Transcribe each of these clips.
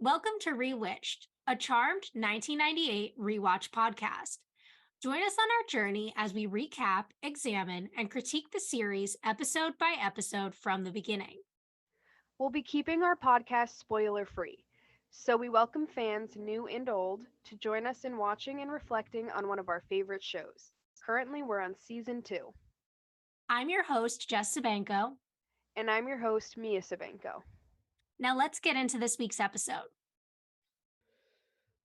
Welcome to Rewitched, a charmed 1998 rewatch podcast. Join us on our journey as we recap, examine, and critique the series episode by episode from the beginning. We'll be keeping our podcast spoiler free, so we welcome fans new and old to join us in watching and reflecting on one of our favorite shows. Currently, we're on season 2, I'm your host, Jess Sabanko. and I'm your host, Mia Sabenko. Now let's get into this week's episode.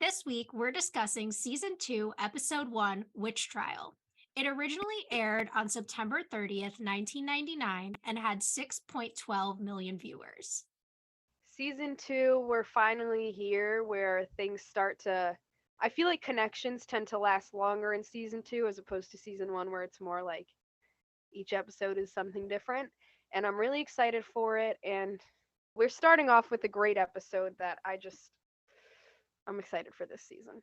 This week, we're discussing Season 2, Episode 1, Witch Trial. It originally aired on September 30th, 1999, and had 6.12 million viewers. Season 2, we're finally here where things start to. I feel like connections tend to last longer in season 2 as opposed to season 1, where it's more like each episode is something different. And I'm really excited for it. And we're starting off with a great episode that I'm excited for this season.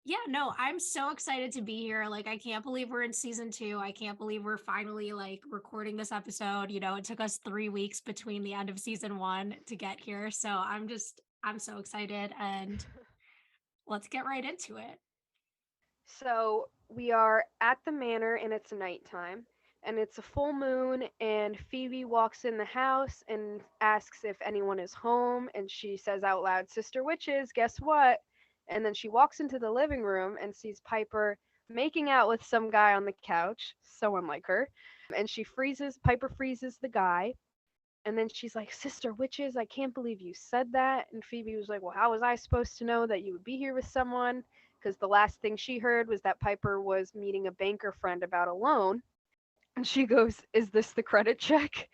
Yeah, no, I'm so excited to be here. Like, I can't believe we're in season 2. I can't believe we're finally recording this episode. It took us 3 weeks between the end of season 1 to get here. So I'm so excited, and let's get right into it. So we are at the manor and it's nighttime and it's a full moon and Phoebe walks in the house and asks if anyone is home and she says out loud, "Sister Witches, guess what?" And then she walks into the living room and sees Piper making out with some guy on the couch, so unlike her. And Piper freezes the guy. And then she's like, "Sister Witches, I can't believe you said that." And Phoebe was like, "Well, how was I supposed to know that you would be here with someone?" Because the last thing she heard was that Piper was meeting a banker friend about a loan. And she goes, "Is this the credit check?"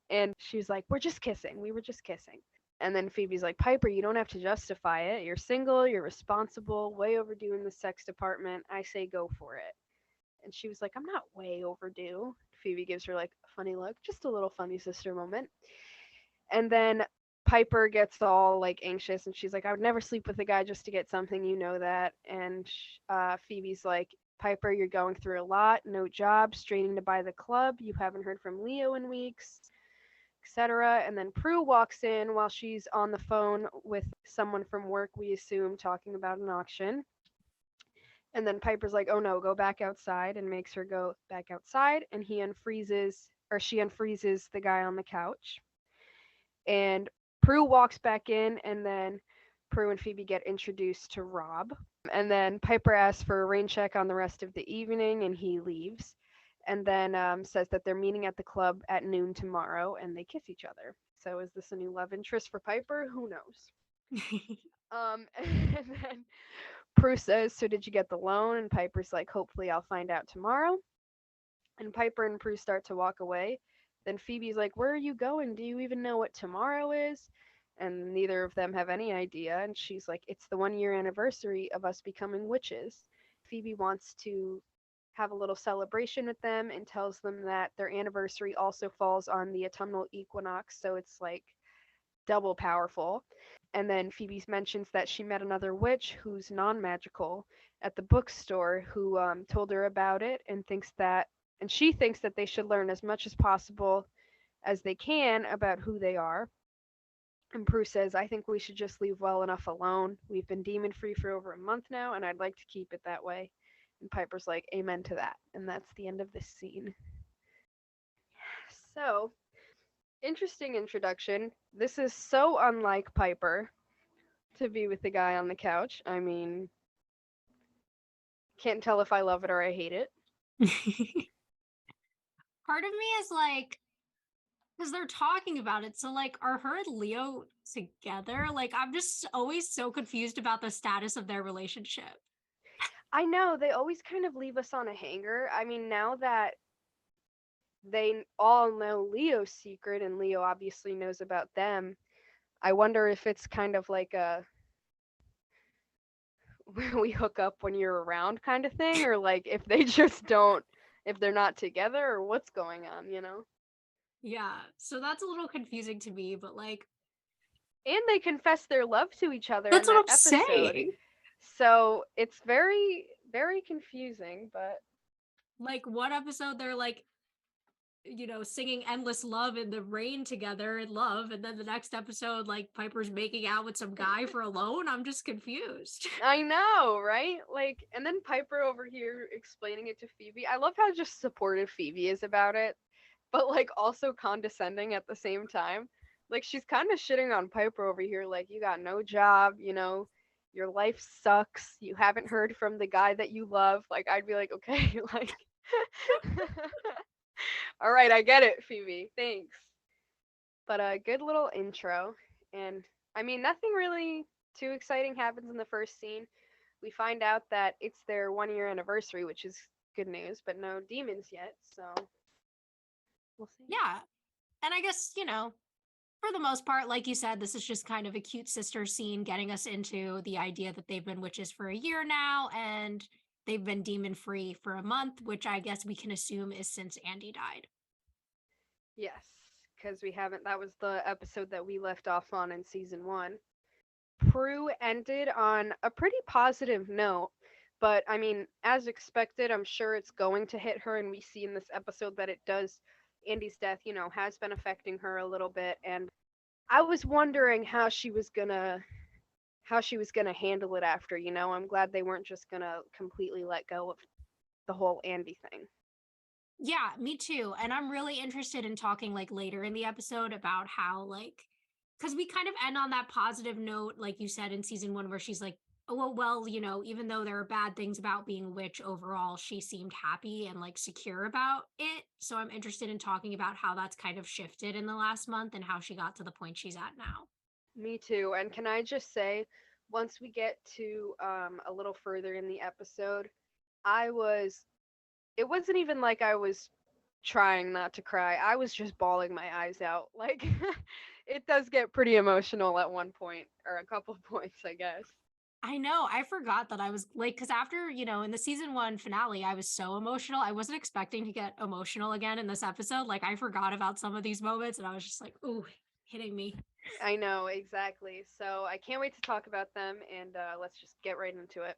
And she's like, "We're just kissing. We were just kissing." And then Phoebe's like, "Piper, you don't have to justify it. You're single, you're responsible, way overdue in the sex department. I say go for it." And she was like, "I'm not way overdue." Phoebe gives her like a funny look, just a little funny sister moment. And then Piper gets all like anxious and she's like, "I would never sleep with a guy just to get something, you know that." And Phoebe's like, "Piper, you're going through a lot, no job, straining to buy the club, you haven't heard from Leo in weeks, etc." And then Prue walks in while she's on the phone with someone from work, we assume, talking about an auction. And then Piper's like, "Oh no, go back outside," and makes her go back outside. And she unfreezes the guy on the couch. And Prue walks back in, and then Prue and Phoebe get introduced to Rob. And then Piper asks for a rain check on the rest of the evening, and he leaves. And then says that they're meeting at the club at noon tomorrow, and they kiss each other. So is this a new love interest for Piper? Who knows? And then Prue says, "So did you get the loan?" And Piper's like, "Hopefully I'll find out tomorrow." And Piper and Prue start to walk away. Then Phoebe's like, "Where are you going? Do you even know what tomorrow is?" And neither of them have any idea. And she's like, "It's the 1 year anniversary of us becoming witches." Phoebe wants to have a little celebration with them and tells them that their anniversary also falls on the autumnal equinox. So it's like double powerful. And then Phoebe mentions that she met another witch who's non magical at the bookstore who told her about it and she thinks that they should learn as much as possible as they can about who they are. And Prue says, "I think we should just leave well enough alone. We've been demon free for over a month now, and I'd like to keep it that way." And Piper's like, "Amen to that." And that's the end of this scene. So, interesting introduction. This is so unlike Piper to be with the guy on the couch. I mean, can't tell if I love it or I hate it. Part of me is like, because they're talking about it. So, like, are her and Leo together? Like, I'm just always so confused about the status of their relationship. I know, they always kind of leave us on a hanger. I mean, now that they all know Leo's secret and Leo obviously knows about them, I wonder if it's kind of like a we hook up when you're around kind of thing, or like if they just don't, if they're not together, or what's going on, you know? Yeah, so that's a little confusing to me, but like, And they confess their love to each other in that's what that I'm episode. saying. So it's very, very confusing, but Like, one episode they're like singing endless love in the rain together in love, and then the next episode like Piper's making out with some guy for a loan. I'm just confused. I know, right? Like, and then Piper over here explaining it to Phoebe. I love how just supportive Phoebe is about it, but like also condescending at the same time. Like, she's kind of shitting on Piper over here, like, you got no job, your life sucks. You haven't heard from the guy that you love. Like, I'd be like, okay, like, all right, I get it, Phoebe. Thanks. But a good little intro. And I mean, nothing really too exciting happens in the first scene. We find out that it's their 1 year anniversary, which is good news, but no demons yet, so we'll see. Yeah. And I guess, for the most part, like you said, this is just kind of a cute sister scene getting us into the idea that they've been witches for a year now and they've been demon free for a month, which I guess we can assume is since Andy died. Yes, because that was the episode that we left off on in season 1. Prue ended on a pretty positive note, but I mean, as expected, I'm sure it's going to hit her, and we see in this episode that it does. Andy's death, has been affecting her a little bit, and I was wondering how she was gonna handle it after. I'm glad they weren't just gonna completely let go of the whole Andy thing. Yeah, me too. And I'm really interested in talking like later in the episode about how because we kind of end on that positive note, like you said in season 1, where she's like, oh well, even though there are bad things about being a witch overall, she seemed happy and like secure about it. So I'm interested in talking about how that's kind of shifted in the last month and how she got to the point she's at now. Me too. And can I just say, once we get to a little further in the episode, I was. It wasn't even like I was trying not to cry. I was just bawling my eyes out. Like, it does get pretty emotional at one point, or a couple of points, I guess. I know. I forgot that I was like, because after, in the season 1 finale, I was so emotional. I wasn't expecting to get emotional again in this episode. Like, I forgot about some of these moments and I was just like, ooh, hitting me. I know, exactly. So I can't wait to talk about them, and let's just get right into it.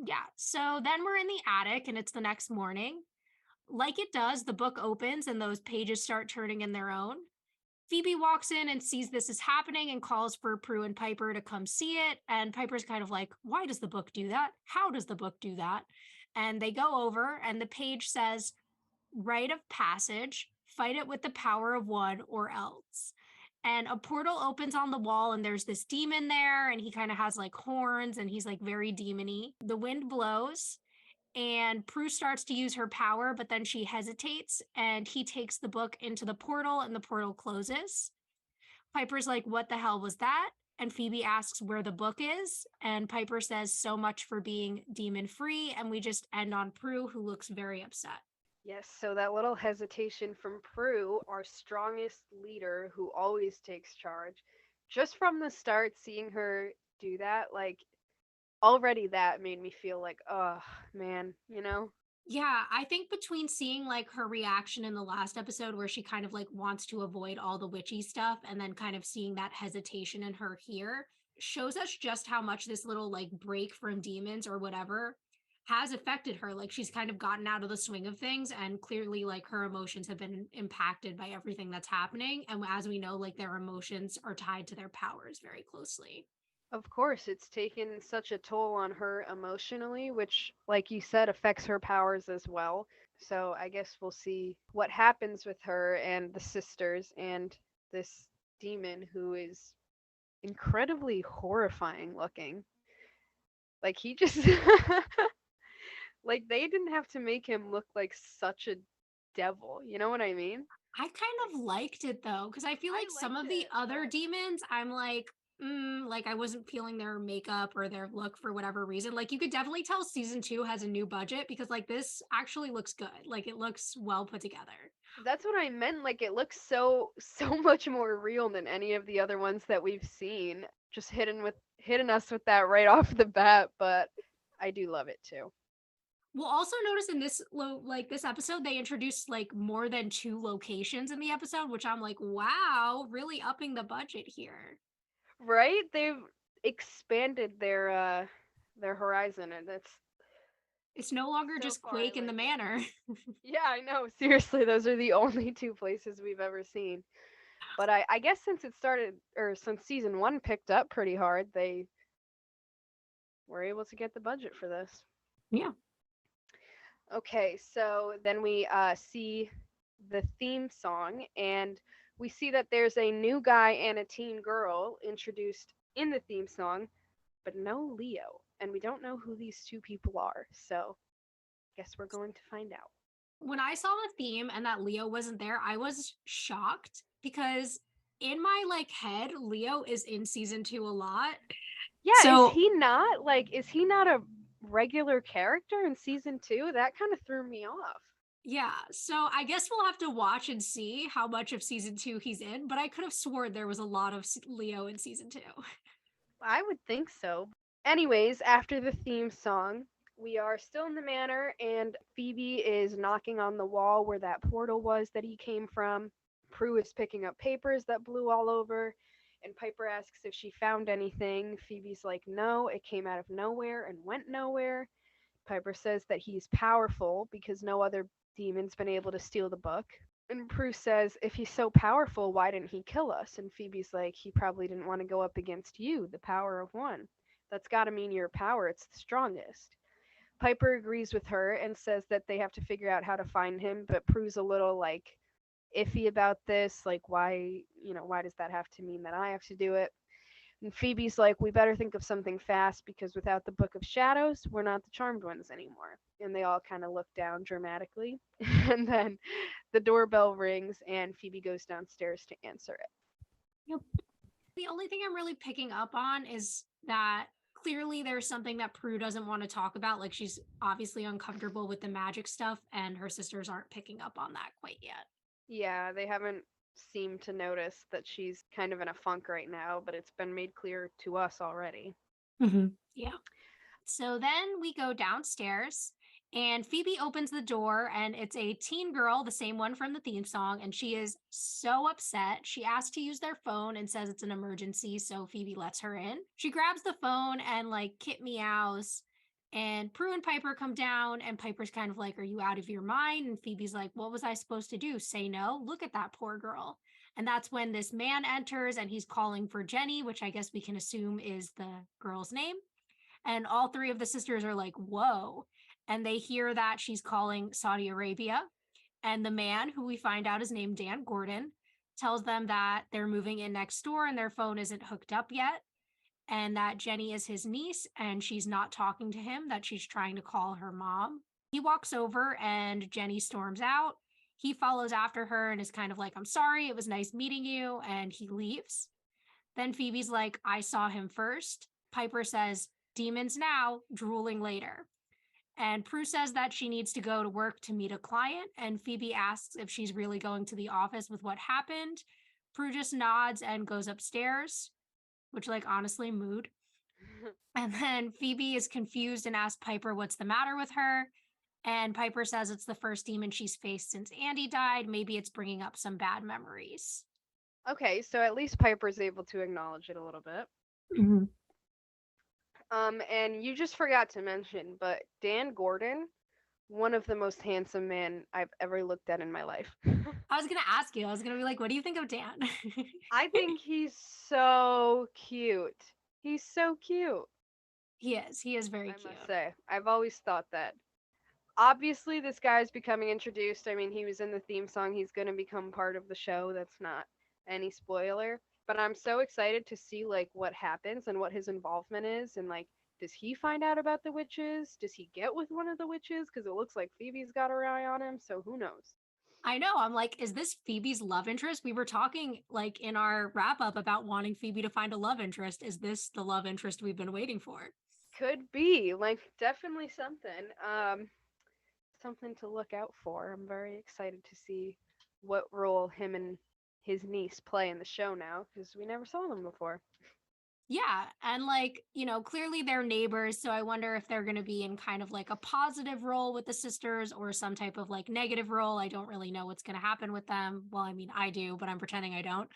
Yeah. So then we're in the attic and it's the next morning. Like it does, the book opens and those pages start turning in their own. Phoebe walks in and sees this is happening and calls for Prue and Piper to come see it. And Piper's kind of like, why does the book do that? How does the book do that? And they go over, and the page says, rite of passage, fight it with the power of one or else. And a portal opens on the wall, and there's this demon there, and he kind of has like horns, and he's like very demony. The wind blows, and Prue starts to use her power, but then she hesitates and he takes the book into the portal and the portal closes. Piper's like, what the hell was that? And Phoebe asks where the book is. And Piper says, so much for being demon free. And we just end on Prue, who looks very upset. Yes, so that little hesitation from Prue, our strongest leader who always takes charge, just from the start, seeing her do that, like, already that made me feel like, oh, man. Yeah, I think between seeing like her reaction in the last episode where she kind of like wants to avoid all the witchy stuff and then kind of seeing that hesitation in her here shows us just how much this little like break from demons or whatever has affected her. Like she's kind of gotten out of the swing of things and clearly like her emotions have been impacted by everything that's happening. And as we know, like their emotions are tied to their powers very closely. Of course, it's taken such a toll on her emotionally, which, like you said, affects her powers as well. So I guess we'll see what happens with her and the sisters and this demon who is incredibly horrifying looking. Like, he just. Like, they didn't have to make him look like such a devil. You know what I mean? I kind of liked it though, because I feel I like some liked of the it, other but demons, I'm like I wasn't feeling their makeup or their look for whatever reason. Like you could definitely tell season 2 has a new budget because like this actually looks good. Like it looks well put together. that's what I meant. Like, it looks so much more real than any of the other ones that we've seen. Just hitting us with that right off the bat, but I do love it too. We'll also notice in this episode they introduced like more than 2 locations in the episode, which I'm like, wow, really upping the budget here. Right? They've expanded their horizon, and It's no longer So just far, I Quake in the like it. Manor. Yeah, I know. Seriously, those are the only two places we've ever seen. But I guess since it started, or since season one picked up pretty hard, they were able to get the budget for this. Yeah. Okay, so then we see the theme song, and we see that there's a new guy and a teen girl introduced in the theme song, but no Leo. And we don't know who these two people are, so guess we're going to find out. When I saw the theme and that Leo wasn't there, I was shocked because in my like head, Leo is in season 2 a lot. Yeah, So is he not a regular character in season two? That kind of threw me off. yeah, so I guess we'll have to watch and see how much of season 2 he's in, but I could have sworn there was a lot of Leo in season 2. I would think so. Anyways, after the theme song, we are still in the manor, and Phoebe is knocking on the wall where that portal was that he came from. Prue is picking up papers that blew all over, and Piper asks if she found anything. Phoebe's like, no, it came out of nowhere and went nowhere. Piper says that he's powerful because no other demon's been able to steal the book. And Prue says, if he's so powerful, why didn't he kill us? And Phoebe's like, he probably didn't want to go up against you, the power of one. That's got to mean your power, it's the strongest. Piper agrees with her and says that they have to figure out how to find him, but Prue's a little like iffy about this. Like, why does that have to mean that I have to do it? And Phoebe's like, we better think of something fast because without the Book of Shadows, we're not the Charmed Ones anymore. And they all kind of look down dramatically. And then the doorbell rings and Phoebe goes downstairs to answer it. Yep. The only thing I'm really picking up on is that clearly there's something that Prue doesn't want to talk about. Like she's obviously uncomfortable with the magic stuff, and her sisters aren't picking up on that quite yet. Yeah, they haven't seemed to notice that she's kind of in a funk right now, but it's been made clear to us already. Yeah. So then we go downstairs and Phoebe opens the door and it's a teen girl, the same one from the theme song, and she is so upset. She asks to use their phone and says it's an emergency, so Phoebe lets her in. She grabs the phone and like Kit meows. And Prue and Piper come down, and Piper's kind of like, are you out of your mind? And Phoebe's like, what was I supposed to do? Say no? Look at that poor girl. And that's when this man enters and he's calling for Jenny, which I guess we can assume is the girl's name. And all three of the sisters are like, whoa. And they hear that she's calling Saudi Arabia. And the man, who we find out is named Dan Gordon, tells them that they're moving in next door and their phone isn't hooked up yet. And that Jenny is his niece and she's not talking to him, that she's trying to call her mom. He walks over and Jenny storms out. He follows after her and is kind of like, I'm sorry, it was nice meeting you. And he leaves. Then Phoebe's like, I saw him first. Piper says, demons now, drooling later. And Prue says that she needs to go to work to meet a client. And Phoebe asks if she's really going to the office with what happened. Prue just nods and goes upstairs, which, like, honestly, mood. And then Phoebe is confused and asks Piper what's the matter with her. And Piper says it's the first demon she's faced since Andy died. Maybe it's bringing up some bad memories. Okay, so at least Piper's able to acknowledge it a little bit. Mm-hmm. And you just forgot to mention, but Dan Gordon, one of the most handsome men I've ever looked at in my life. I was going to ask you, I was going to be like, what do you think of Dan? I think he's so cute. He's so cute. He is very I cute. must say, I've always thought that. Obviously, this guy's becoming introduced. I mean, he was in the theme song. He's going to become part of the show. That's not any spoiler. But I'm so excited to see like what happens and what his involvement is, and like, does he find out about the witches? Does he get with one of the witches? Because it looks like Phoebe's got her eye on him. So who knows? I know. I'm like, is this Phoebe's love interest? We were talking like in our wrap up about wanting Phoebe to find a love interest. Is this the love interest we've been waiting for? Could be like definitely something. Something to look out for. I'm very excited to see what role him and his niece play in the show now because we never saw them before. Yeah. And like, clearly they're neighbors. So I wonder if they're going to be in kind of like a positive role with the sisters or some type of like negative role. I don't really know what's going to happen with them. Well, I mean, I do, but I'm pretending I don't.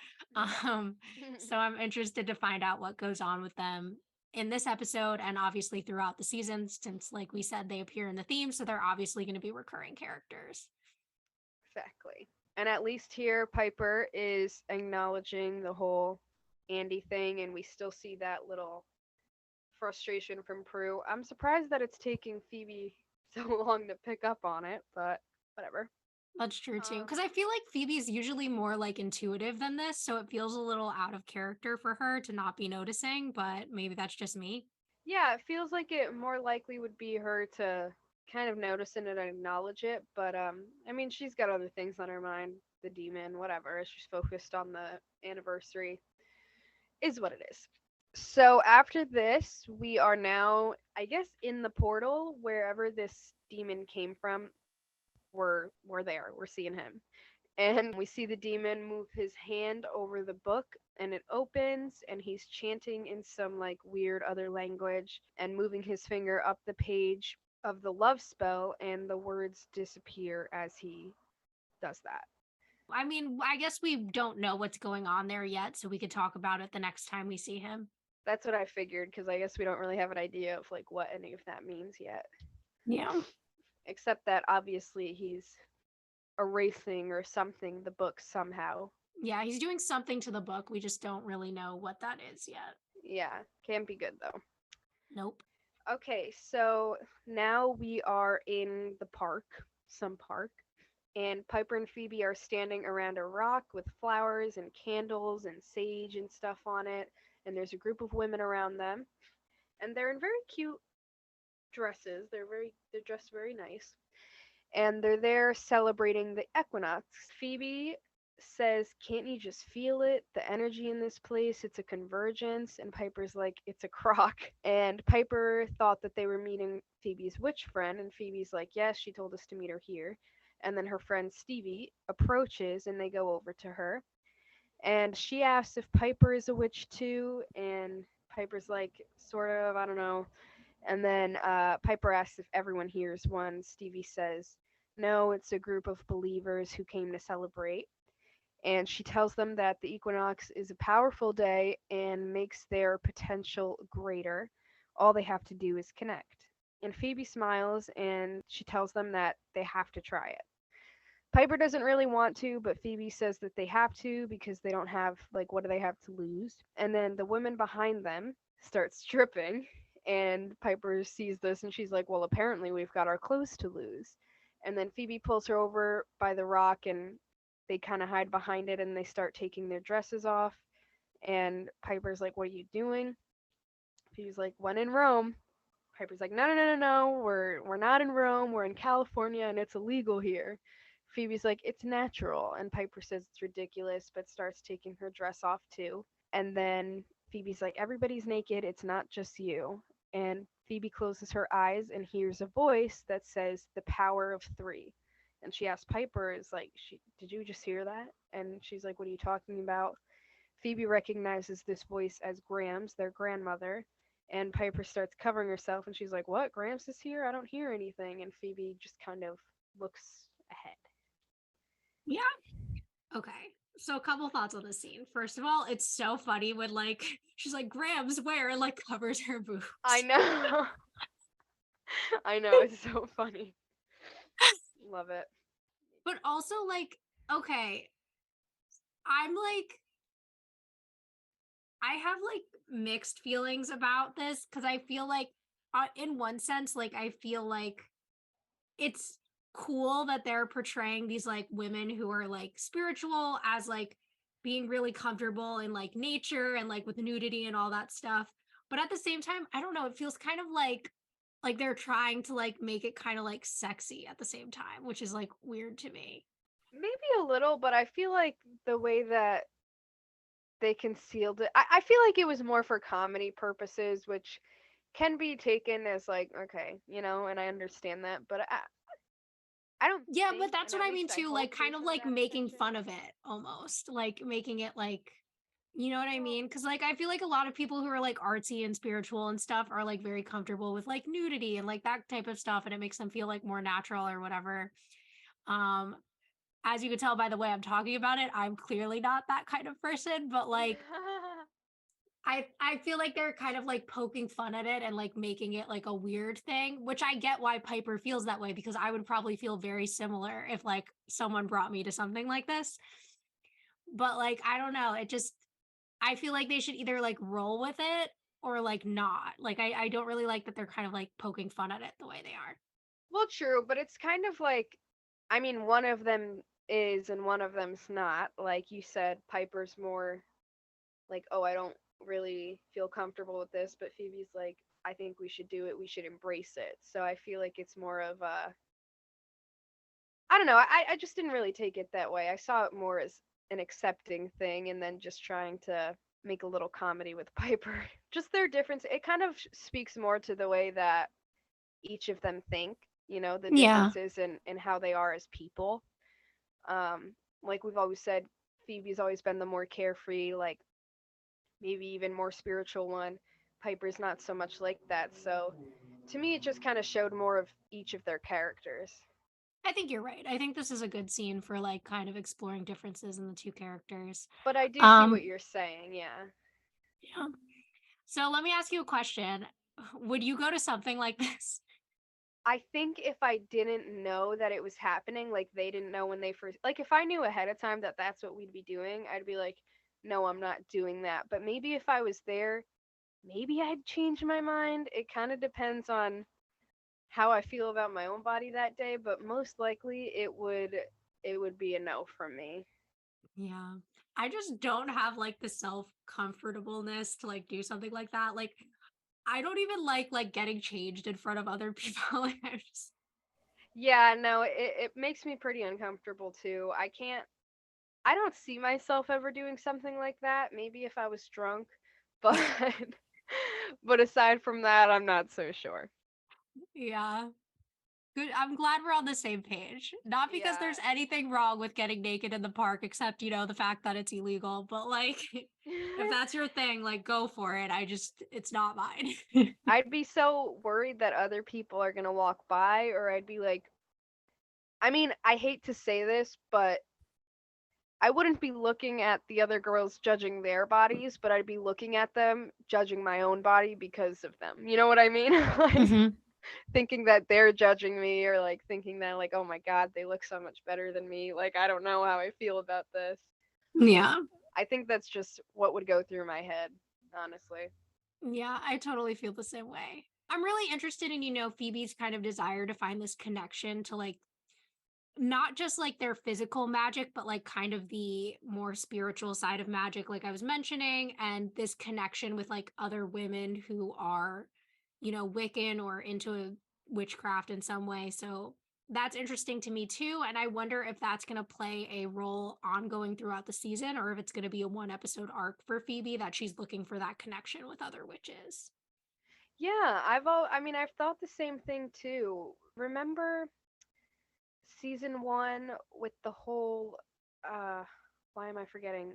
So I'm interested to find out what goes on with them. in this episode and obviously throughout the season, since like we said, they appear in the theme, so they're obviously going to be recurring characters. Exactly. And at least here, Piper is acknowledging the whole Andy thing, and we still see that little frustration from Prue. I'm surprised that it's taking Phoebe so long to pick up on it, but whatever. That's true too. Um, Because I feel like Phoebe's usually more like intuitive than this, so it feels a little out of character for her to not be noticing, but maybe that's just me. yeah, it feels like it more likely would be her to kind of notice it and acknowledge it, but I mean, she's got other things on her mind, the demon, whatever. She's focused on the anniversary. Is what it is. So after this, we are now, I guess, in the portal wherever this demon came from. We're there. We're seeing him, and we see the demon move his hand over the book, and it opens, and he's chanting in some like weird other language, and moving his finger up the page of the love spell, and the words disappear as he does that. I mean, I guess we don't know what's going on there yet, so we could talk about it the next time we see him. That's what I figured because I guess we don't really have an idea of like what any of that means yet. Yeah. Except that obviously he's erasing or something the book somehow. Yeah, he's doing something to the book. We just don't really know what that is yet. Yeah, can't be good though. Nope. Okay, so now we are in the park, some park, and Piper and Phoebe are standing around a rock with flowers and candles and sage and stuff on it, and there's a group of women around them, and they're in very cute dresses. They're dressed very nice. And they're there celebrating the equinox. Phoebe says, "Can't you just feel it? The energy in this place, it's a convergence." And Piper's like, "It's a crock." And Piper thought that they were meeting Phoebe's witch friend, and Phoebe's like, "Yes, she told us to meet her here." And then her friend Stevie approaches and they go over to her. And she asks if Piper is a witch too, and Piper's like, "Sort of, I don't know." And then Piper asks if everyone here is one. Stevie says, "No, it's a group of believers who came to celebrate." And she tells them that the equinox is a powerful day and makes their potential greater. All they have to do is connect. And Phoebe smiles and she tells them that they have to try it. Piper doesn't really want to, but Phoebe says that they have to because they don't have, like, what do they have to lose? And then the women behind them start stripping, and Piper sees this and she's like, "Well, apparently we've got our clothes to lose." And then Phoebe pulls her over by the rock and they kind of hide behind it and they start taking their dresses off. And Piper's like, "What are you doing?" Phoebe's like, "When in Rome." Piper's like, "No, no, no, no, no. We're not in Rome. We're in California, and it's illegal here." Phoebe's like, "It's natural," and Piper says it's ridiculous, but starts taking her dress off too. And then Phoebe's like, "Everybody's naked. It's not just you." And Phoebe closes her eyes and hears a voice that says, "The power of three." And she asks Piper, "Is like, did you just hear that?" And she's like, "What are you talking about?" Phoebe recognizes this voice as Graham's, their grandmother, and Piper starts covering herself and she's like, "What? Gramps is here? I don't hear anything." And Phoebe just kind of looks ahead. Yeah. Okay. So a couple thoughts on this scene. First of all, it's so funny when like she's like, "Grams, where?" and like covers her boobs. I know. I know, it's so funny. Love it. But also like, okay, I'm like I have like mixed feelings about this because I feel like in one sense, like I feel like it's cool that they're portraying these like women who are like spiritual as like being really comfortable in like nature and like with nudity and all that stuff. But at the same time, I don't know, it feels kind of like they're trying to like make it kind of like sexy at the same time, which is like weird to me. Maybe a little, but I feel like the way that they concealed it, I feel like it was more for comedy purposes, which can be taken as like, okay, and I understand that, but I don't Yeah, but think, that's and what at I mean least I too, hope like they kind of show like that making intention. fun of it almost, like making it like, you know what I Well, mean? Because like I feel like a lot of people who are like artsy and spiritual and stuff are like very comfortable with like nudity and like that type of stuff, and it makes them feel like more natural or whatever. Um, as you can tell by the way I'm talking about it, I'm clearly not that kind of person, but like I feel like they're kind of like poking fun at it and like making it like a weird thing, which I get why Piper feels that way because I would probably feel very similar if like someone brought me to something like this. But like I don't know, it just I feel like they should either like roll with it or like not. Like I don't really like that they're kind of like poking fun at it the way they are. Well, true, but it's kind of like, I mean, one of them is and one of them's not. Like you said, Piper's more like, oh, I don't really feel comfortable with this, but Phoebe's like, I think we should do it. We should embrace it. So I feel like it's more of a, I don't know. I just didn't really take it that way. I saw it more as an accepting thing and then just trying to make a little comedy with Piper. Just their difference. It kind of speaks more to the way that each of them think, the Yeah. differences in how they are as people. Like we've always said, Phoebe's always been the more carefree, like maybe even more spiritual one. Piper's not so much like that. So to me, it just kind of showed more of each of their characters. I think you're right. I think this is a good scene for like kind of exploring differences in the two characters. But I do see Um what you're saying, yeah. yeah. So let me ask you a question. Would you go to something like this? I think if I didn't know that it was happening, like they didn't know when they first, like if I knew ahead of time that that's what we'd be doing, I'd be like, no, I'm not doing that. But maybe if I was there, maybe I'd change my mind. It kind of depends on how I feel about my own body that day, but most likely it would be a no from me. Yeah. I just don't have like the self comfortableness to like do something like that. Like I don't even like getting changed in front of other people. Like I just Yeah, no, it makes me pretty uncomfortable too. I don't see myself ever doing something like that. Maybe if I was drunk, but but aside from that, I'm not so sure. yeah. Good. I'm glad we're on the same page. Not because Yeah. there's anything wrong with getting naked in the park, except, the fact that it's illegal. But like, if that's your thing, like, go for it. It's not mine. I'd be so worried that other people are going to walk by, or I'd be like, I mean, I hate to say this, but I wouldn't be looking at the other girls judging their bodies, but I'd be looking at them judging my own body because of them. You know what I mean? Like hmm thinking that they're judging me or like thinking that like, "Oh my god, they look so much better than me." Like I don't know how I feel about this. Yeah. I think that's just what would go through my head, honestly. Yeah. I totally feel the same way. I'm really interested in, Phoebe's kind of desire to find this connection to like not just like their physical magic, but like kind of the more spiritual side of magic, like I was mentioning, and this connection with like other women who are, Wiccan or into witchcraft in some way. So that's interesting to me too. And I wonder if that's going to play a role ongoing throughout the season or if it's going to be a one episode arc for Phoebe that she's looking for that connection with other witches. Yeah, I mean, I've thought the same thing too. Remember season 1 with the whole uh why am I forgetting?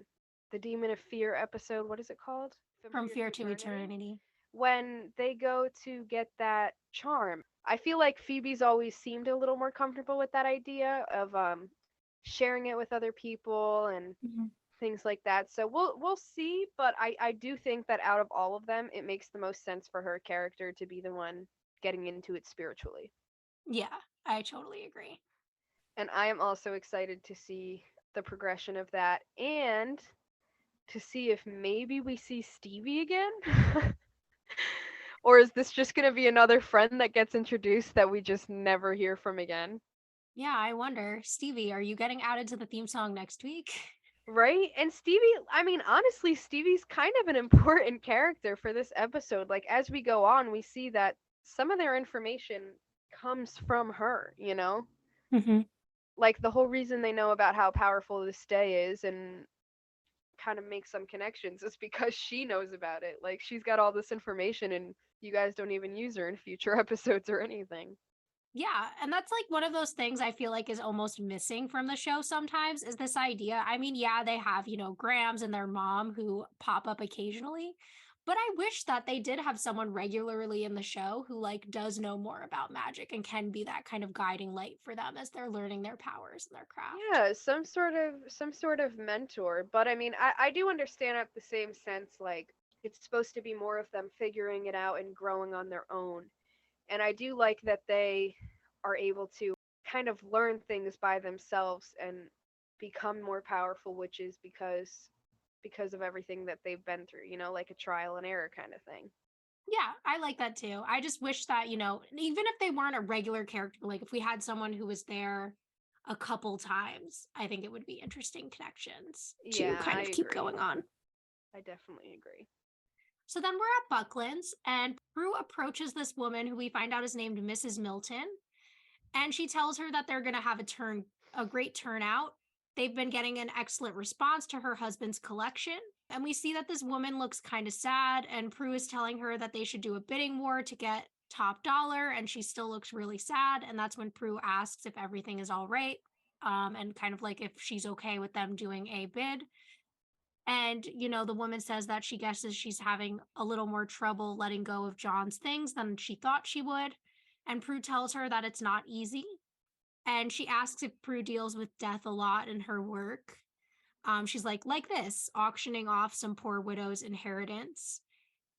The Demon of Fear episode, what is it called? From From Fear to Fear to Eternity? Eternity. When they go to get that charm. I feel like Phoebe's always seemed a little more comfortable with that idea of sharing it with other people and Mhm. things like that. So we'll see, but I do think that out of all of them, it makes the most sense for her character to be the one getting into it spiritually. Yeah, I totally agree. And I am also excited to see the progression of that and to see if maybe we see Stevie again. Or is this just going to be another friend that gets introduced that we just never hear from again? Yeah, I wonder. Stevie, are you getting added to the theme song next week? Right? And Stevie, I mean, honestly, Stevie's kind of an important character for this episode. Like, as we go on, we see that some of their information comes from her? hmm Like, the whole reason they know about how powerful this day is and kind of make some connections is because she knows about it. Like, she's got all this information, and you guys don't even use her in future episodes or anything. Yeah, and that's like one of those things I feel like is almost missing from the show sometimes is this idea. I mean, yeah, they have, Grams and their mom who pop up occasionally, but I wish that they did have someone regularly in the show who like does know more about magic and can be that kind of guiding light for them as they're learning their powers and their craft. Yeah, some sort of mentor. But I mean, I do understand at the same sense, like It's supposed to be more of them figuring it out and growing on their own. And I do like that they are able to kind of learn things by themselves and become more powerful witches because of everything that they've been through, like a trial and error kind of thing. Yeah, I like that too. I just wish that, even if they weren't a regular character, like if we had someone who was there a couple times, I think it would be interesting connections to Yeah, kind I of keep agree. going on. I definitely agree. So then we're at Buckland's, and Prue approaches this woman who we find out is named Mrs. Milton, and she tells her that they're going to have a great turnout. They've been getting an excellent response to her husband's collection. And we see that this woman looks kind of sad, and Prue is telling her that they should do a bidding war to get top dollar, and she still looks really sad. And that's when Prue asks if everything is all right, and kind of like if she's okay with them doing a bid. And, the woman says that she guesses she's having a little more trouble letting go of John's things than she thought she would. And Prue tells her that it's not easy. And she asks if Prue deals with death a lot in her work. She's like this, auctioning off some poor widow's inheritance.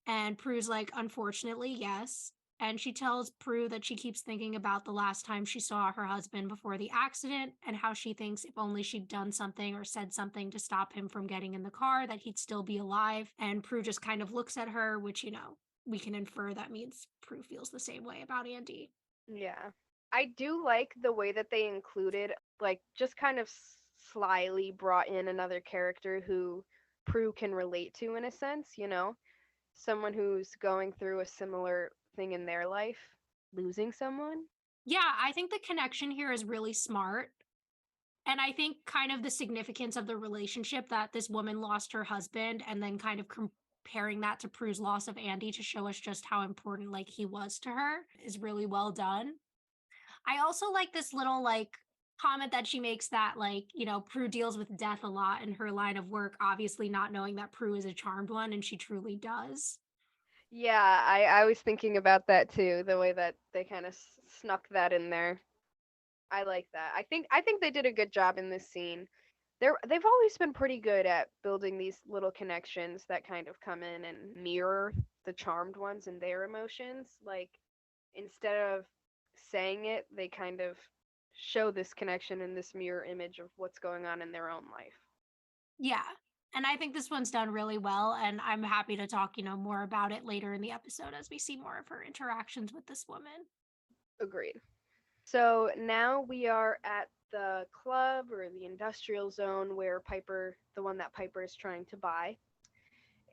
And Prue's like, unfortunately, yes. And she tells Prue that she keeps thinking about the last time she saw her husband before the accident and how she thinks if only she'd done something or said something to stop him from getting in the car, that he'd still be alive. And Prue just kind of looks at her, which, we can infer that means Prue feels the same way about Andy. Yeah. I do like the way that they included, like, just kind of slyly brought in another character who Prue can relate to in a sense, someone who's going through a similar thing in their life, losing someone. Yeah, I think the connection here is really smart. And I think kind of the significance of the relationship that this woman lost her husband and then kind of comparing that to Prue's loss of Andy to show us just how important like he was to her is really well done. I also like this little like comment that she makes that like, Prue deals with death a lot in her line of work, obviously not knowing that Prue is a charmed one and she truly does. Yeah, I was thinking about that too, the way that they kind of snuck that in there. I like that. I think they did a good job in this scene. They've always been pretty good at building these little connections that kind of come in and mirror the charmed ones and their emotions. Like, instead of saying it, they kind of show this connection and this mirror image of what's going on in their own life. Yeah. And I think this one's done really well. And I'm happy to talk, more about it later in the episode as we see more of her interactions with this woman. Agreed. So now we are at the club or the industrial zone where the one that Piper is trying to buy,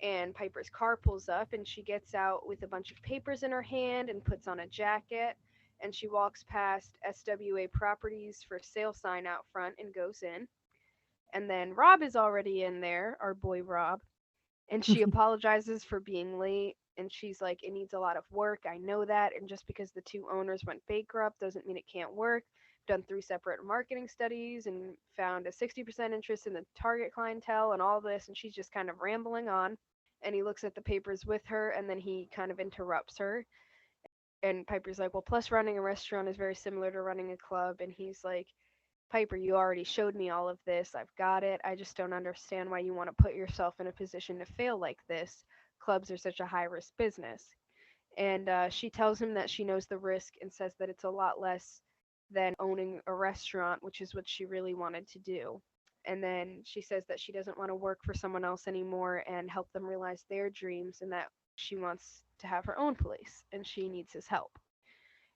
and Piper's car pulls up and she gets out with a bunch of papers in her hand and puts on a jacket, and she walks past SWA Properties for sale sign out front and goes in. And then Rob is already in there, our boy Rob, and she apologizes for being late, and she's like, it needs a lot of work, I know that, and just because the two owners went bankrupt doesn't mean it can't work. Done 3 separate marketing studies and found a 60% interest in the target clientele and all this, and she's just kind of rambling on. And he looks at the papers with her, and then he kind of interrupts her. And Piper's like, well, plus running a restaurant is very similar to running a club. And he's like, Piper, you already showed me all of this. I've got it. I just don't understand why you want to put yourself in a position to fail like this. Clubs are such a high risk business. And she tells him that she knows the risk and says that it's a lot less than owning a restaurant, which is what she really wanted to do. And then she says that she doesn't want to work for someone else anymore and help them realize their dreams, and that she wants to have her own place and she needs his help.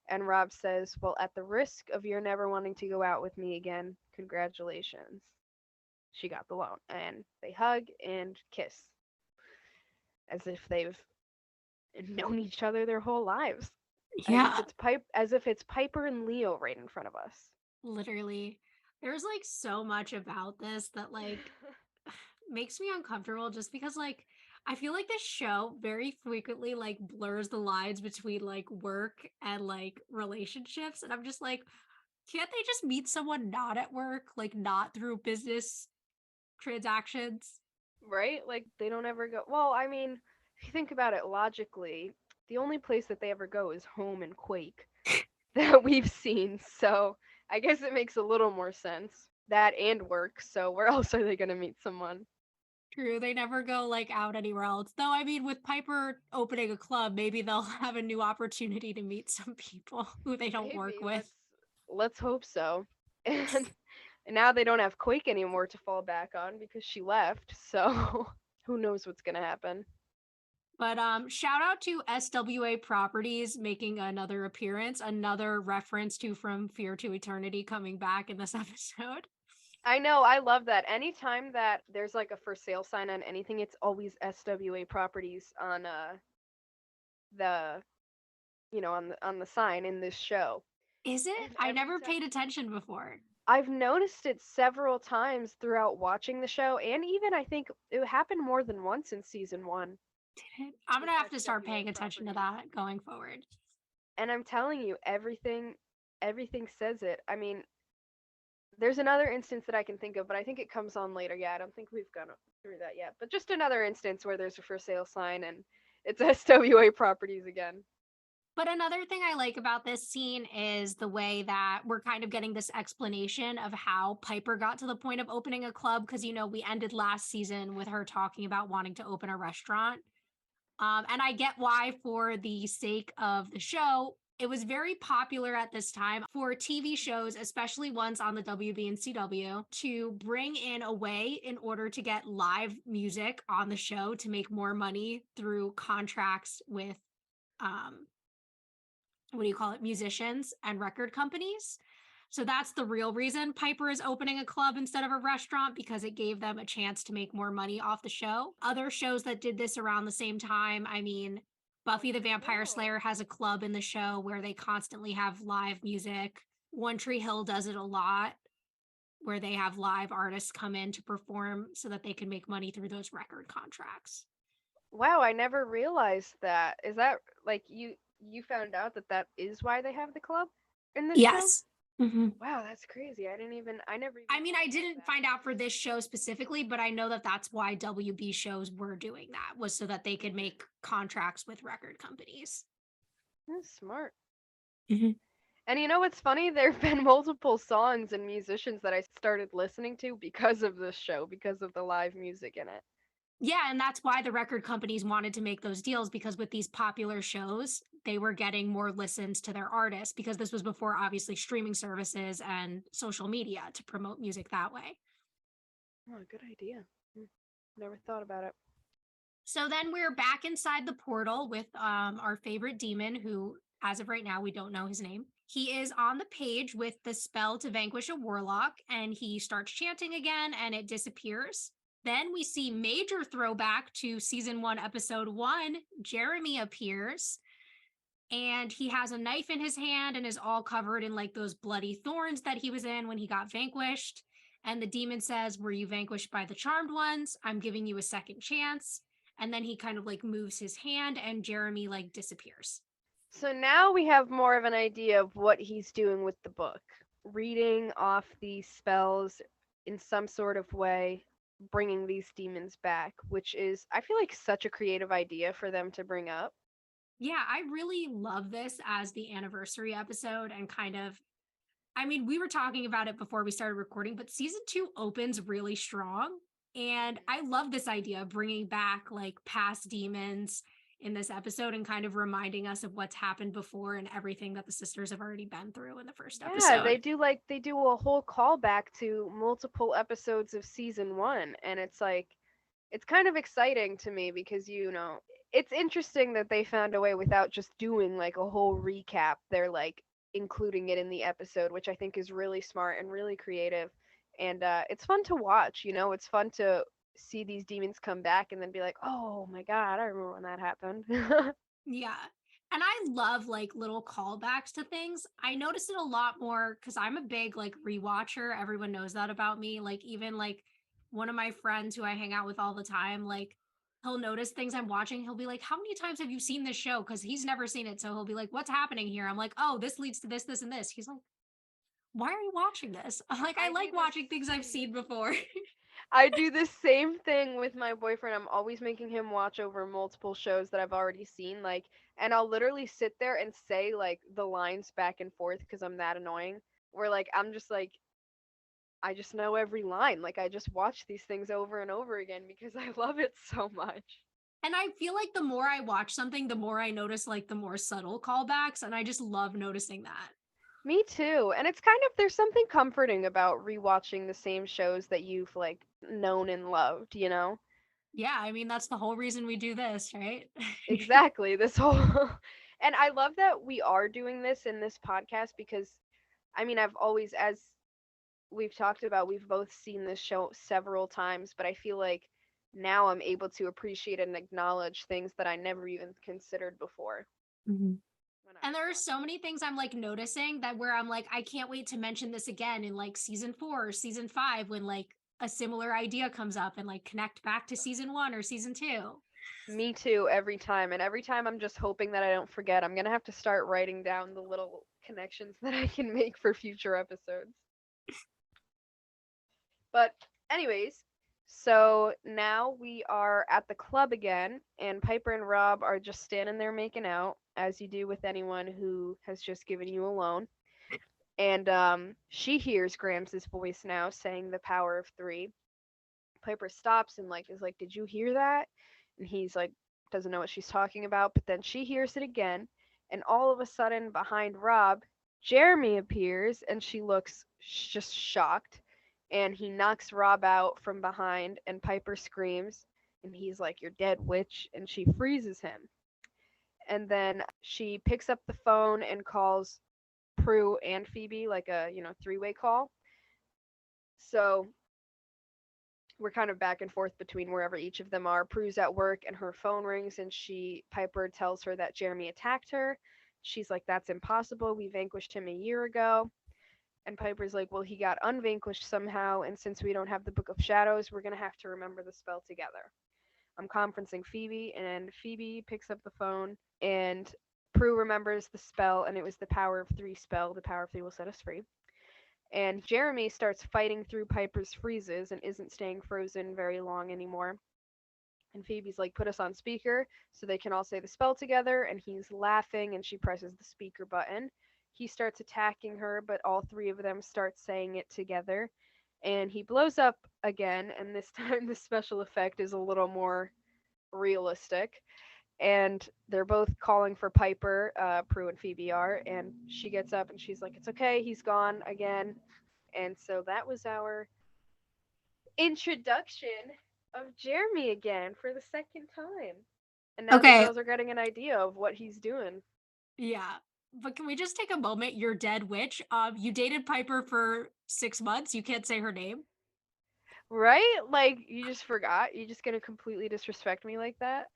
And Rob says, well, at the risk of your never wanting to go out with me again, congratulations. She got the loan. And they hug and kiss as if they've known each other their whole lives. Yeah, As if it's Piper and Leo right in front of us. literally. There's like so much about this that like makes me uncomfortable just because like I feel like this show very frequently like blurs the lines between like work and like relationships, and I'm just like, can't they just meet someone not at work, like not through business transactions? Right? Like, they don't ever go. Well, I mean, if you think about it logically, the only place that they ever go is home and Quake that we've seen. So I guess it makes a little more sense. That and work. So where else are they going to meet someone? True, they never go like out anywhere else. Though I mean with Piper opening a club, maybe they'll have a new opportunity to meet some people who they don't work Maybe with. let's hope so. And now they don't have Quake anymore to fall back on because she left. So who knows what's gonna happen? But shout out to SWA Properties making another appearance, another reference to From Fear to Eternity coming back in this episode. I know, I love that. Anytime that there's like a for sale sign on anything, it's always SWA properties on the on the sign in this show. Is it? And I every never time paid attention before. I've noticed it several times throughout watching the show, and even I think it happened more than once in season 1 I'm with gonna have to start SWA paying attention to properties. that going forward. And I'm telling you, everything says it. I mean, there's another instance that I can think of, but I think it comes on later. Yeah, I don't think we've gone through that yet. But just another instance where there's a for sale sign and it's SWA properties again. But another thing I like about this scene is the way that we're kind of getting this explanation of how Piper got to the point of opening a club. Because, we ended last season with her talking about wanting to open a restaurant. And I get why, for the sake of the show, it was very popular at this time for TV shows, especially ones on the WB and CW, to bring in a way in order to get live music on the show to make more money through contracts with um, what do you call it, musicians and record companies. So that's the real reason Piper is opening a club instead of a restaurant, because it gave them a chance to make more money off the show. Other shows that did this around the same time, I mean, Buffy the Vampire Oh. Slayer has a club in the show where they constantly have live music. One Tree Hill does it a lot, where they have live artists come in to perform so that they can make money through those record contracts. Wow, I never realized that. Is that like you found out that that is why they have the club in this show? Yes. Mm-hmm. Wow, that's crazy. I never even I mean, thought I about didn't that. find out for this show specifically, but I know that that's why WB shows were doing that, was so that they could Mhm. make contracts with record companies. That's smart. Mhm. And you know what's funny? There have been multiple songs and musicians that I started listening to because of this show, because of the live music in it. Yeah, and that's why the record companies wanted to make those deals, because with these popular shows, they were getting more listens to their artists, because this was before obviously streaming services and social media to promote music that way. Oh, good idea. Never thought about it. So then we're back inside the portal with our favorite demon, who, as of right now, we don't know his name. He is on the page with the spell to vanquish a warlock, and he starts chanting again, and it disappears. Then we see major throwback to season 1, episode 1. Jeremy appears, and he has a knife in his hand and is all covered in like those bloody thorns that he was in when he got vanquished. And the demon says, "Were you vanquished by the charmed ones? I'm giving you a second chance." And then he kind of like moves his hand and Jeremy like disappears. So now we have more of an idea of what he's doing with the book. Reading off these spells in some sort of way, bringing these demons back, which is, I feel like, such a creative idea for them to bring up. Yeah, I really love this as the anniversary episode, and kind of, I mean, we were talking about it before we started recording, but season 2 opens really strong. And Mhm. I love this idea of bringing back like past demons in this episode and kind of reminding us of what's happened before and everything that the sisters have already been through in the first Yeah, episode. they do a whole callback to multiple episodes of season 1, and it's like it's kind of exciting to me because it's interesting that they found a way without just doing like a whole recap. They're like including it in the episode, which I think is really smart and really creative. And it's fun to watch, it's fun to see these demons come back and then be like, "Oh my god, I remember when that happened." Yeah. And I love like little callbacks to things. I notice it a lot more because I'm a big like rewatcher. Everyone knows that about me. Like, even like one of my friends who I hang out with all the time, like, he'll notice things I'm watching. He'll be like, "How many times have you seen this show?" Because he's never seen it. So he'll be like, "What's happening here?" I'm like, "Oh, this leads to this, this, and this." He's like, "Why are you watching this?" I'm like, "I I like do this watching things I've seen before." I do the same thing with my boyfriend. I'm always making him watch over multiple shows that I've already seen, like, and I'll literally sit there and say like the lines back and forth because I'm that annoying. Where like I'm just like I just know every line. Like I just watch these things over and over again because I love it so much. And I feel like the more I watch something, the more I notice like the more subtle callbacks. And I just love noticing that. Me too. And it's kind of there's something comforting about rewatching the same shows that you've like known and loved, you know? Yeah, I mean, that's the whole reason we do this, right? Exactly. This whole and I love that we are doing this in this podcast because I mean, I've always as we've talked about, we've both seen this show several times, but I feel like now I'm able to appreciate and acknowledge things that I never even considered before Mhm. when I And was there are watching. so many things I'm like noticing that where I'm like, I can't wait to mention this again in like season 4 or season 5 when like a similar idea comes up and like connect back to season 1 or season 2. Me too, every time. And every time I'm just hoping that I don't forget. I'm going to have to start writing down the little connections that I can make for future episodes. But, anyways, so now we are at the club again, and Piper and Rob are just standing there making out, as you do with anyone who has just given you a loan. And she hears Grams's voice now saying the power of three. Piper stops and like is like, "Did you hear that?" And he's like, doesn't know what she's talking about. But then she hears it again, and all of a sudden, behind Rob, Jeremy appears, and she looks just shocked. And he knocks Rob out from behind, and Piper screams, and he's like, "You're dead, witch!" And she freezes him. And then she picks up the phone and calls Prue and Phoebe, like a three-way call. So we're kind of back and forth between wherever each of them are. Prue's at work and her phone rings and Piper tells her that Jeremy attacked her. She's like, "That's impossible. We vanquished him a year ago." And Piper's like, "Well, he got unvanquished somehow, and since we don't have the Book of Shadows, we're gonna have to remember the spell together." I'm conferencing Phoebe, and Phoebe picks up the phone, and Prue remembers the spell, and it was the Power of Three spell. The Power of Three will set us free. And Jeremy starts fighting through Piper's freezes and isn't staying frozen very long anymore. And Phoebe's like, "Put us on speaker so they can all say the spell together." And he's laughing, and she presses the speaker button. He starts attacking her, but all three of them start saying it together. And he blows up again, and this time the special effect is a little more realistic. And they're both calling for Piper, Prue and Phoebe are, and she gets up and she's like, "It's okay, he's gone again." And so that was our introduction of Jeremy again for the second time. And now the Okay, girls are getting an idea of what he's doing. yeah. But can we just take a moment? You're dead witch. You dated Piper for 6 months. You can't say her name. Right? Like, you just forgot? You just gonna completely disrespect me like that?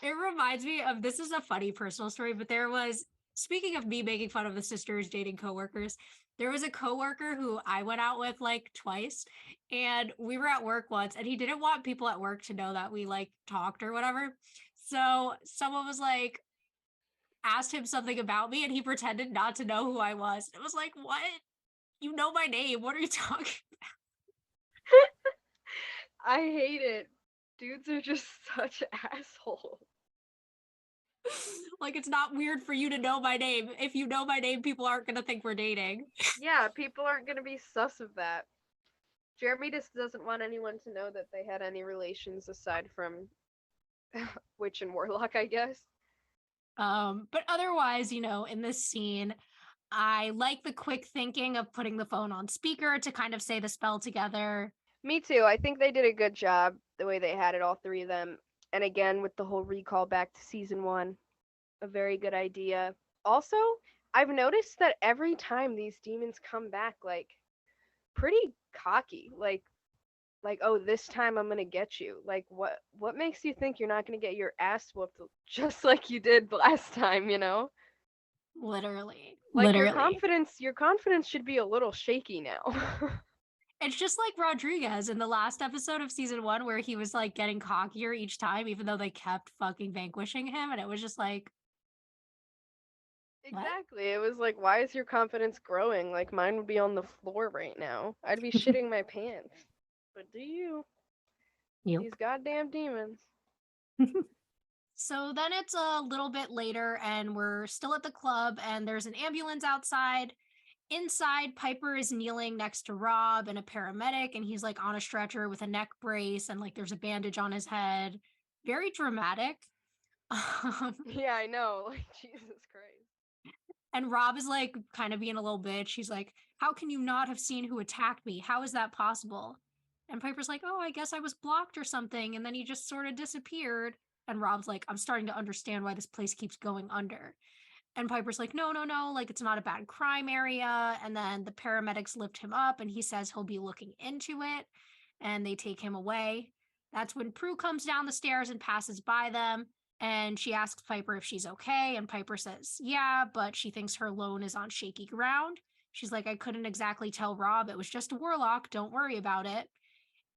It reminds me of this is a funny personal story, but there was speaking of me making fun of the sisters dating coworkers, there was a coworker who I went out with like twice, and we were at work once, and he didn't want people at work to know that we like talked or whatever. So someone was like asked him something about me, and he pretended not to know who I was. It was like, what? You know my name. What are you talking? I hate it. Dudes are just such assholes. Like, it's not weird for you to know my name. If you know my name, people aren't gonna think we're dating. Yeah, people aren't gonna be sus of that. Jeremy just doesn't want anyone to know that they had any relations aside from witch and warlock, I guess. But otherwise, in this scene, I like the quick thinking of putting the phone on speaker to kind of say the spell together. Me too. I think they did a good job the way they had it, all three of them. And again, with the whole recall back to season one, a very good idea. Also, I've noticed that every time these demons come back, like, pretty cocky. Like, "Oh, this time I'm gonna get you." Like, what makes you think you're not gonna get your ass whooped just like you did last time, you know? Literally. Like Literally. your confidence should be a little shaky now. It's just like Rodriguez in the last episode of season 1 where he was like getting cockier each time, even though they kept fucking vanquishing him. And it was just like, what? Exactly. It was like, why is your confidence growing? Like, mine would be on the floor right now. I'd be shitting my pants. But do you? Yep. These goddamn demons. So then it's a little bit later, and we're still at the club, and there's an ambulance outside. Inside, Piper is kneeling next to Rob and a paramedic, and he's like on a stretcher with a neck brace and like there's a bandage on his head. Very dramatic. Um, Yeah, I know. Like, Jesus Christ. and Rob is like kind of being a little bitch. He's like, how can you not have seen who attacked me? How is that possible? And Piper's like, oh, I guess I was blocked or something. And then he just sort of disappeared. And Rob's like, I'm starting to understand why this place keeps going under. And Piper's like, no, no, no, like it's not a bad crime area. And then the paramedics lift him up and he says he'll be looking into it. And they take him away. That's when Prue comes down the stairs and passes by them. And she asks Piper if she's okay. And Piper says, yeah, but she thinks her loan is on shaky ground. She's like, I couldn't exactly tell Rob. It was just a warlock. Don't worry about it.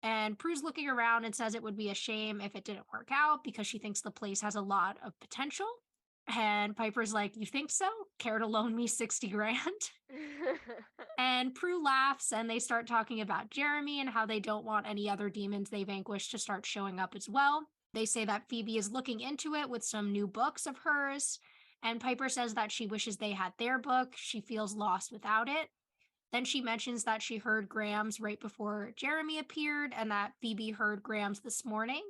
And Prue's looking around and says it would be a shame if it didn't work out because she thinks the place has a lot of potential. And Piper's like, you think so? Care to loan me 60 grand? And Prue laughs and they start talking about Jeremy and how they don't want any other demons they vanquished to start showing up as well. They say that Phoebe is looking into it with some new books of hers. And Piper says that she wishes they had their book. She feels lost without it. Then she mentions that she heard Graham's right before Jeremy appeared and that Phoebe heard Graham's this morning.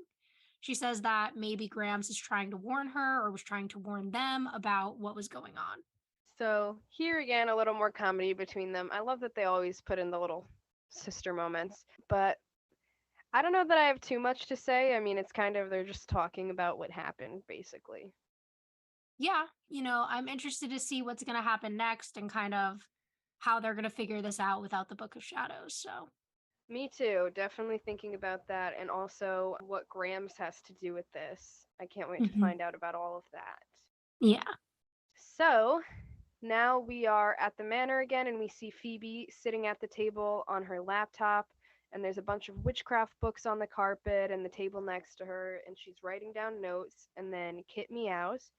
She says that maybe Grams is trying to warn her or was trying to warn them about what was going on. So here again, a little more comedy between them. I love that they always put in the little sister moments, but I don't know that I have too much to say. I mean, it's kind of they're just talking about what happened, basically. Yeah, I'm interested to see what's going to happen next and kind of how they're going to figure this out without the Book of Shadows. So, Me too. Definitely thinking about that, and also what Grams has to do with this. I can't wait to mhm. find out about all of that. Yeah. So now we are at the manor again, and we see Phoebe sitting at the table on her laptop, and there's a bunch of witchcraft books on the carpet and the table next to her, and she's writing down notes, and then Kit meows,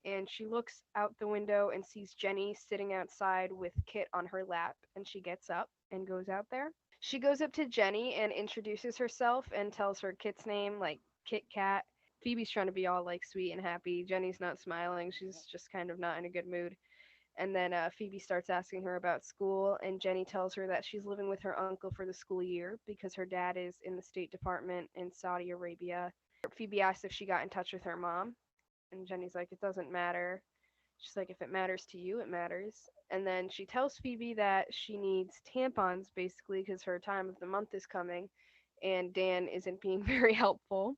and she looks out the window and sees Jenny sitting outside with Kit on her lap, and she gets up and goes out there. She goes up to Jenny and introduces herself and tells her Kit's name, like Kit Kat. Phoebe's trying to be all like sweet and happy. Jenny's not smiling. She's just kind of not in a good mood. And then Phoebe starts asking her about school, and Jenny tells her that she's living with her uncle for the school year because her dad is in the State Department in Saudi Arabia. Phoebe asks if she got in touch with her mom, and Jenny's like, it doesn't matter. She's like, if it matters to you, it matters. And then she tells Phoebe that she needs tampons basically because her time of the month is coming, and Dan isn't being very helpful.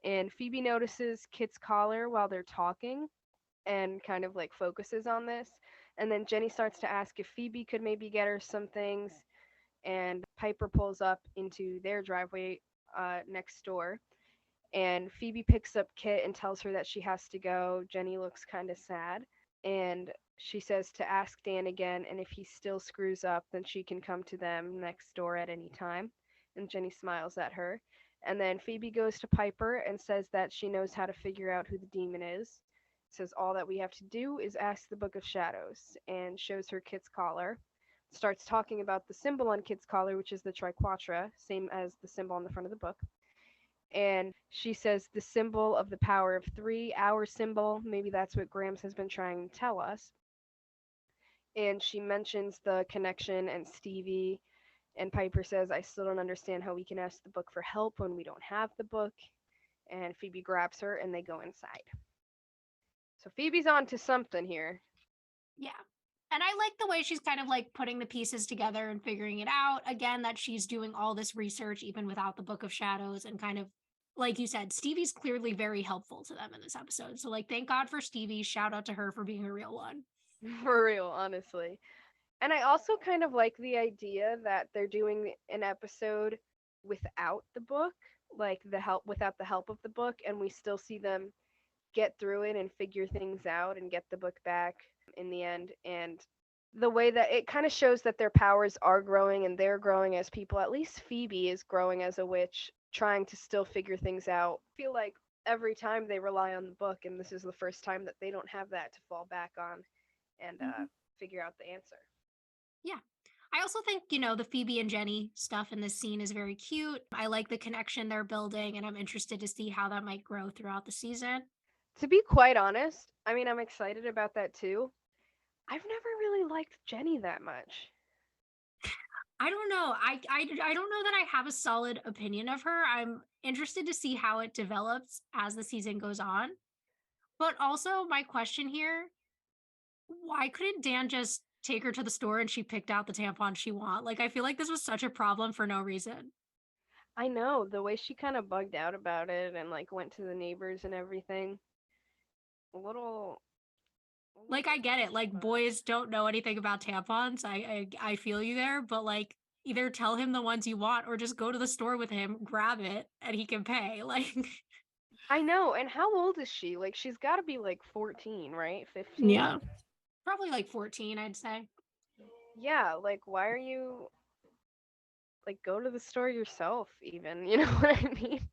And Phoebe notices Kit's collar while they're talking and kind of like focuses on this. And then Jenny starts to ask if Phoebe could maybe get her some things, and Piper pulls up into their driveway next door. And Phoebe picks up Kit and tells her that she has to go. Jenny looks kind of sad. And she says to ask Dan again, and if he still screws up, then she can come to them next door at any time. And Jenny smiles at her. And then Phoebe goes to Piper and says that she knows how to figure out who the demon is. Says all that we have to do is ask the Book of Shadows, and shows her Kit's collar. Starts talking about the symbol on Kit's collar, which is the triquetra, same as the symbol on the front of the book. And she says the symbol of the power of three, our symbol, maybe that's what Grams has been trying to tell us. And she mentions the connection and Stevie, and Piper says, I still don't understand how we can ask the book for help when we don't have the book. And Phoebe grabs her and they go inside. So Phoebe's on to something here. Yeah. And I like the way she's kind of like putting the pieces together and figuring it out. Again, that she's doing all this research even without the Book of Shadows and kind of like you said, Stevie's clearly very helpful to them in this episode. So like thank God for Stevie. Shout out to her for being a real one. For real, honestly. And I also kind of like the idea that they're doing an episode without the book, like the help without the help of the book, and we still see them get through it and figure things out and get the book back in the end. And the way that it kind of shows that their powers are growing and they're growing as people. At least Phoebe is growing as a witch, trying to still figure things out. I feel like every time they rely on the book, and this is the first time that they don't have that to fall back on and figure out the answer. Yeah. I also think, the Phoebe and Jenny stuff in this scene is very cute. I like the connection they're building, and I'm interested to see how that might grow throughout the season. To be quite honest, I mean, I'm excited about that too. I've never really liked Jenny that much. I don't know. I don't know that I have a solid opinion of her. I'm interested to see how it develops as the season goes on. But also, my question here, why couldn't Dan just take her to the store and she picked out the tampon she want? Like, I feel like this was such a problem for no reason. I know the way she kind of bugged out about it and like went to the neighbors and everything. A little Like, I bit get it. much, Like, but boys don't know anything about tampons. I feel you there, but like, either tell him the ones you want or just go to the store with him, grab it, and he can pay. Like, I know. And how old is she? Like she's got to be like 14, right? 15? yeah, probably like 14, I'd say. Yeah, like why are you like go to the store yourself even, you know what I mean?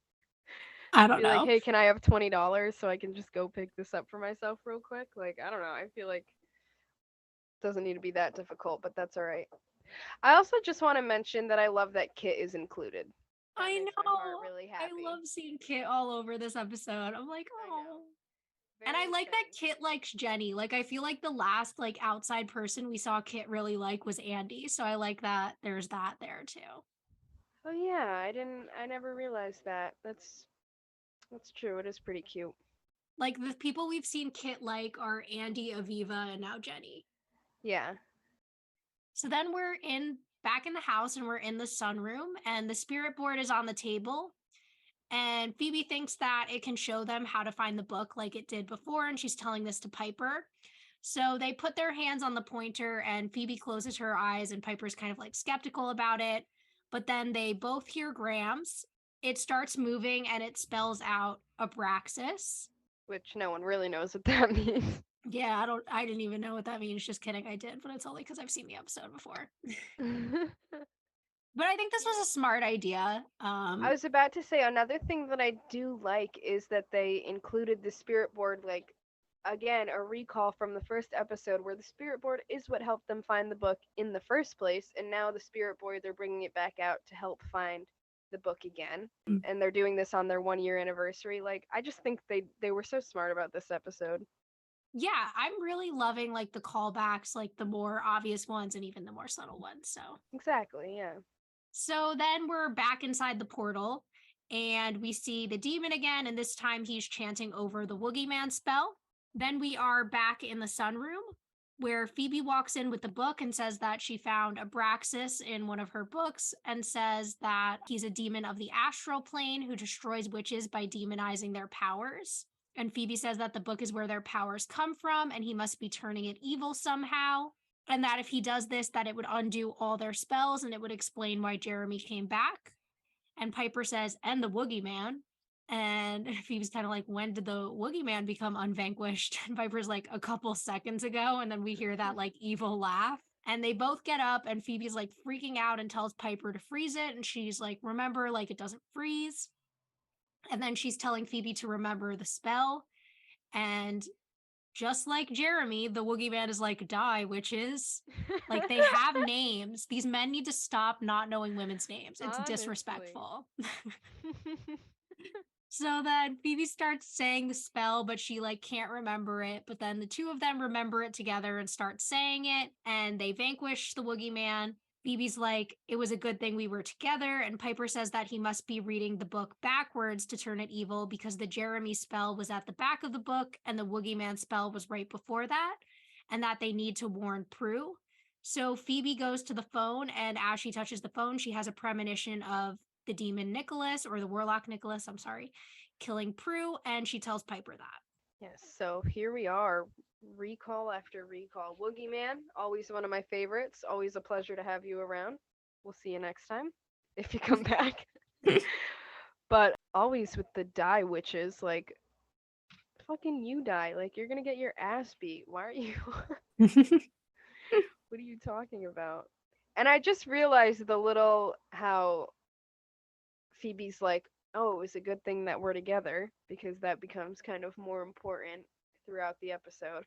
I don't Be like, know. "Hey, can I have $20 so I can just go pick this up for myself real quick?" Like, I don't know. I feel like it doesn't need to be that difficult, but that's all right. I also just want to mention that I love that Kit is included. That I makes my heart know. really I happy. love seeing Kit all over this episode. I'm like, I know. oh. And Very I like that exciting. Kit likes Jenny. Like, I feel like the last like outside person we saw Kit really like was Andy. So I like that there's that there too. Oh yeah, I never realized that. That's true. It is pretty cute. Like the people we've seen Kit like are Andy, Aviva, and now Jenny. Yeah. So then we're in back in the house and we're in the sunroom and the spirit board is on the table. And Phoebe thinks that it can show them how to find the book like it did before. And she's telling this to Piper. So they put their hands on the pointer and Phoebe closes her eyes and Piper's kind of like skeptical about it. But then they both hear Grams. It starts moving and it spells out Abraxas. Which no one really knows what that means. Yeah, I didn't even know what that means. Just kidding, I did, but it's only because I've seen the episode before. But I think this was a smart idea. I was about to say another thing that I do like is that they included the spirit board, like again a recall from the first episode where the spirit board is what helped them find the book in the first place, and now the spirit board they're bringing it back out to help find the book again, and they're doing this on their 1 year anniversary. Like I just think they were so smart about this episode. Yeah, I'm really loving like the callbacks, like the more obvious ones and even the more subtle ones. Exactly, yeah. So then we're back inside the portal and we see the demon again, and this time he's chanting over the Woogie Man spell. Then we are back in the sunroom where Phoebe walks in with the book and says that she found Abraxas in one of her books and says that he's a demon of the astral plane who destroys witches by demonizing their powers. And Phoebe says that the book is where their powers come from and he must be turning it evil somehow. And that if he does this, that it would undo all their spells and it would explain why Jeremy came back. And Piper says, and the Woogie Man. And Phoebe's kind of like, when did the Woogie Man become unvanquished? And Piper's like, a couple seconds ago. And then we hear that like evil laugh. And they both get up, and Phoebe's like freaking out and tells Piper to freeze it. And she's like, remember, like it doesn't freeze. And then she's telling Phoebe to remember the spell. And just like Jeremy, the Woogie Man is like, die, witches. Like they have names. These men need to stop not knowing women's names. It's Honestly. disrespectful. So then Phoebe starts saying the spell, but she like can't remember it. But then the two of them remember it together and start saying it, and they vanquish the Woogie Man. Phoebe's like, it was a good thing we were together. And Piper says that he must be reading the book backwards to turn it evil because the Jeremy spell was at the back of the book and the Woogie Man spell was right before that, and that they need to warn Prue. So Phoebe goes to the phone, and as she touches the phone, she has a premonition of the demon Nicholas, or the warlock Nicholas, I'm sorry, killing Prue, and she tells Piper that. Yes, so here we are, recall after recall. Woogie Man, always one of my favorites. Always a pleasure to have you around. We'll see you next time if you come back. But always with the die witches, like fucking you die. Like you're gonna get your ass beat. Why are you what are you talking about? And I just realized the little how Phoebe's like, oh, it's a good thing that we're together because that becomes kind of more important throughout the episode.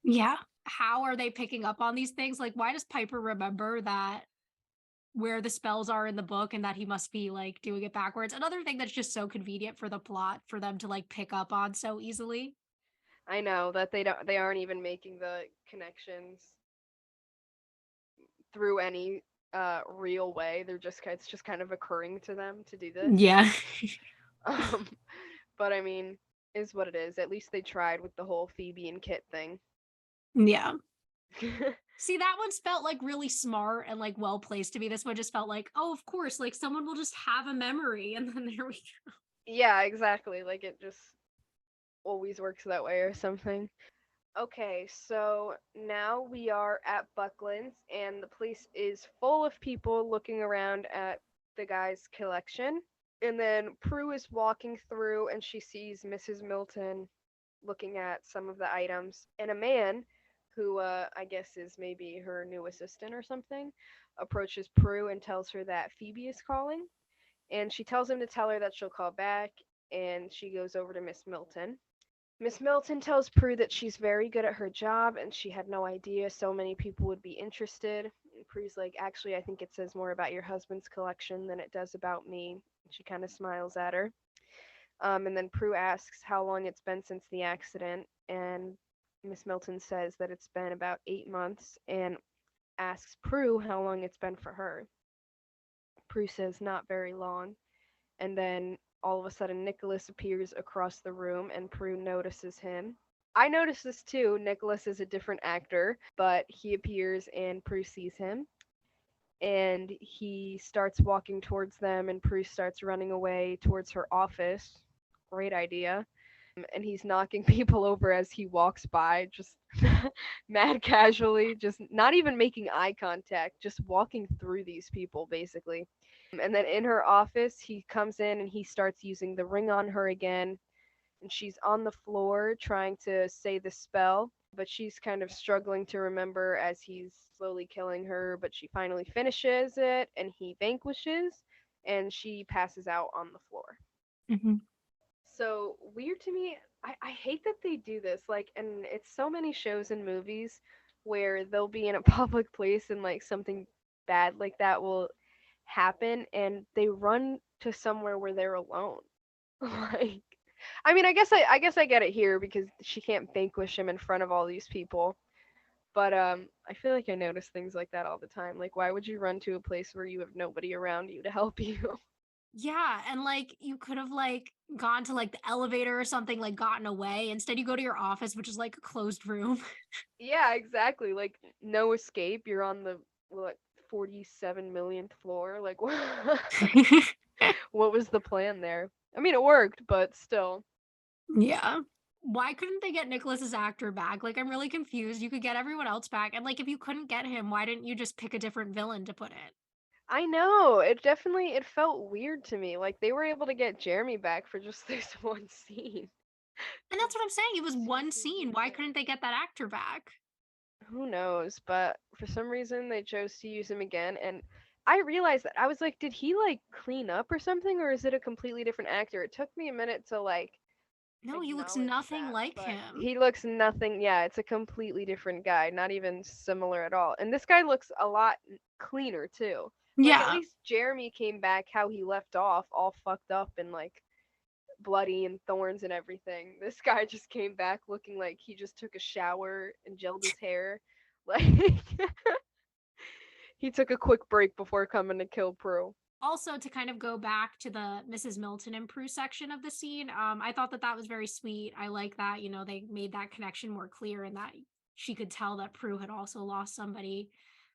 Yeah. How are they picking up on these things? Like, why does Piper remember that where the spells are in the book and that he must be like doing it backwards? Another thing that's just so convenient for the plot for them to like pick up on so easily. I know that they aren't even making the connections through any real way. It's just kind of occurring to them to do this. Yeah. Um, but I mean, is what it is. At least they tried with the whole Phoebe and Kit thing. Yeah. See, that one's felt like really smart and like well placed to me. This one just felt like, oh, of course, like someone will just have a memory and then there we go. Yeah, exactly. Like it just always works that way or something. Okay, so now we are at Buckland's, and the place is full of people looking around at the guy's collection. And then Prue is walking through, and she sees Mrs. Milton looking at some of the items, and a man, who I guess is maybe her new assistant or something, approaches Prue and tells her that Phoebe is calling. And she tells him to tell her that she'll call back, and she goes over to Miss Milton. Miss Milton tells Prue that she's very good at her job and she had no idea so many people would be interested. And Prue's like, actually, I think it says more about your husband's collection than it does about me. She kind of smiles at her. And then Prue asks how long it's been since the accident, and Miss Milton says that it's been about 8 months and asks Prue how long it's been for her. Prue says not very long, and then all of a sudden Nicholas appears across the room and Prue notices him. I noticed this too. Nicholas is a different actor, but he appears and Prue sees him. And he starts walking towards them, and Prue starts running away towards her office. Great idea. And he's knocking people over as he walks by, just mad casually, just not even making eye contact, just walking through these people, basically. And then in her office, he comes in and he starts using the ring on her again. And she's on the floor trying to say the spell, but she's kind of struggling to remember as he's slowly killing her. But she finally finishes it and he vanquishes, and she passes out on the floor. Mm-hmm. So weird to me. I hate that they do this. Like, and it's so many shows and movies where they'll be in a public place and like something bad like that will happen and they run to somewhere where they're alone. Like, I mean, I guess I get it here because she can't vanquish him in front of all these people. But I feel like I notice things like that all the time. Like, why would you run to a place where you have nobody around you to help you? Yeah, and like you could have like gone to like the elevator or something, like gotten away. Instead, you go to your office, which is like a closed room. Yeah, exactly. Like, no escape. You're on the what 47 millionth floor. Like, what was the plan there? I mean, it worked, but still. Yeah. Why couldn't they get Nicholas's actor back? Like, I'm really confused. You could get everyone else back. And like, if you couldn't get him, why didn't you just pick a different villain to put in? I know. It felt weird to me. Like they were able to get Jeremy back for just this one scene. And For that's what I'm saying. It was one 2 seasons scene. Why there. couldn't they get that actor back? Who knows? But for some reason they chose to use him again, and I realized that I was like, did he like clean up or something, or is it a completely different actor? It took me a minute to like No, he looks acknowledge nothing that, like but him. he looks nothing. Yeah, it's a completely different guy, not even similar at all. And this guy looks a lot cleaner too. Like at Yeah. least Jeremy came back how he left off, all fucked up and like bloody and thorns and everything. This guy just came back looking like he just took a shower and gelled his hair. Like he took a quick break before coming to kill Prue. Also, to kind of go back to the Mrs. Milton and Prue section of the scene, I thought that that was very sweet. I like that, they made that connection more clear and that she could tell that Prue had also lost somebody.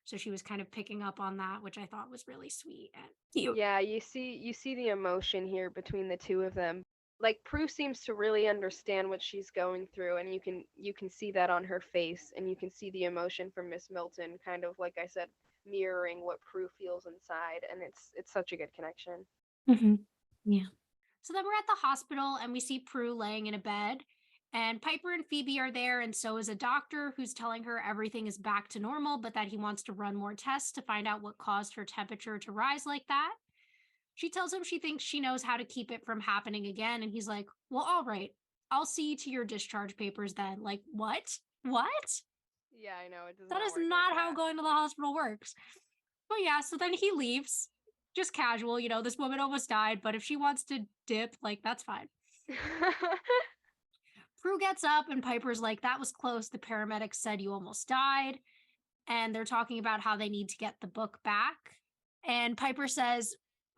So she was kind of picking up on that, which I thought was really sweet and cute. Yeah, you see the emotion here between the two of them. Like Prue seems to really understand what she's going through, and you can see that on her face, and you can see the emotion from Miss Milton, kind of like I said, mirroring what Prue feels inside, and it's such a good connection. Mm-hmm. Yeah. So then we're at the hospital and we see Prue laying in a bed. And Piper and Phoebe are there, and so is a doctor who's telling her everything is back to normal, but that he wants to run more tests to find out what caused her temperature to rise like that. She tells him she thinks she knows how to keep it from happening again. And he's like, well, all right, I'll see you to your discharge papers then. Like, what? What? Yeah, I know it does That not is work like not how that. going to the hospital works. But yeah, so then he leaves. Just casual, this woman almost died, but if she wants to dip, like, that's fine. Prue gets up and Piper's like, that was close. The paramedics said you almost died. And they're talking about how they need to get the book back. And Piper says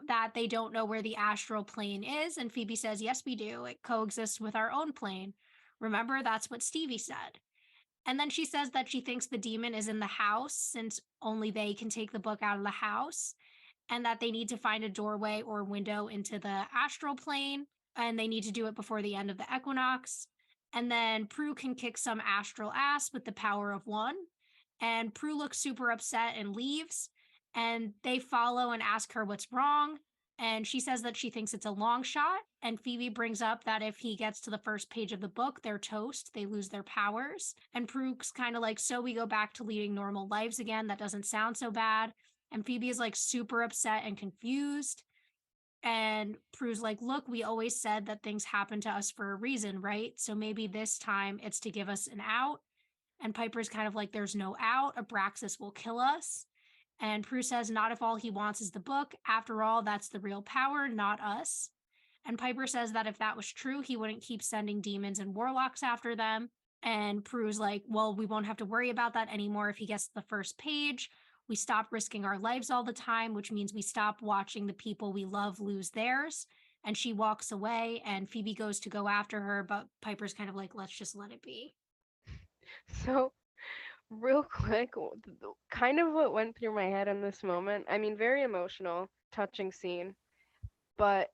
that they don't know where the astral plane is. And Phoebe says, yes, we do. It coexists with our own plane. Remember, that's what Stevie said. And then she says that she thinks the demon is in the house since only they can take the book out of the house, and that they need to find a doorway or window into the astral plane, and they need to do it before the end of the equinox. And then Prue can kick some astral ass with the power of one. And Prue looks super upset and leaves. And they follow and ask her what's wrong. And she says that she thinks it's a long shot. And Phoebe brings up that if he gets to the first page of the book, they're toast. They lose their powers. And Prue's kind of like, so we go back to leading normal lives again. That doesn't sound so bad. And Phoebe is like super upset and confused. And Prue's like, look, we always said that things happen to us for a reason, right? So maybe this time it's to give us an out. And Piper's kind of like, there's no out. Abraxas will kill us. And Prue says, not if all he wants is the book. After all, that's the real power, not us. And Piper says that if that was true, he wouldn't keep sending demons and warlocks after them. And Prue's like, well, we won't have to worry about that anymore if he gets to the first page. We stop risking our lives all the time, which means we stop watching the people we love lose theirs. And she walks away, and Phoebe goes to go after her, but Piper's kind of like, let's just let it be. So, real quick, kind of what went through my head in this moment. I mean, very emotional, touching scene. But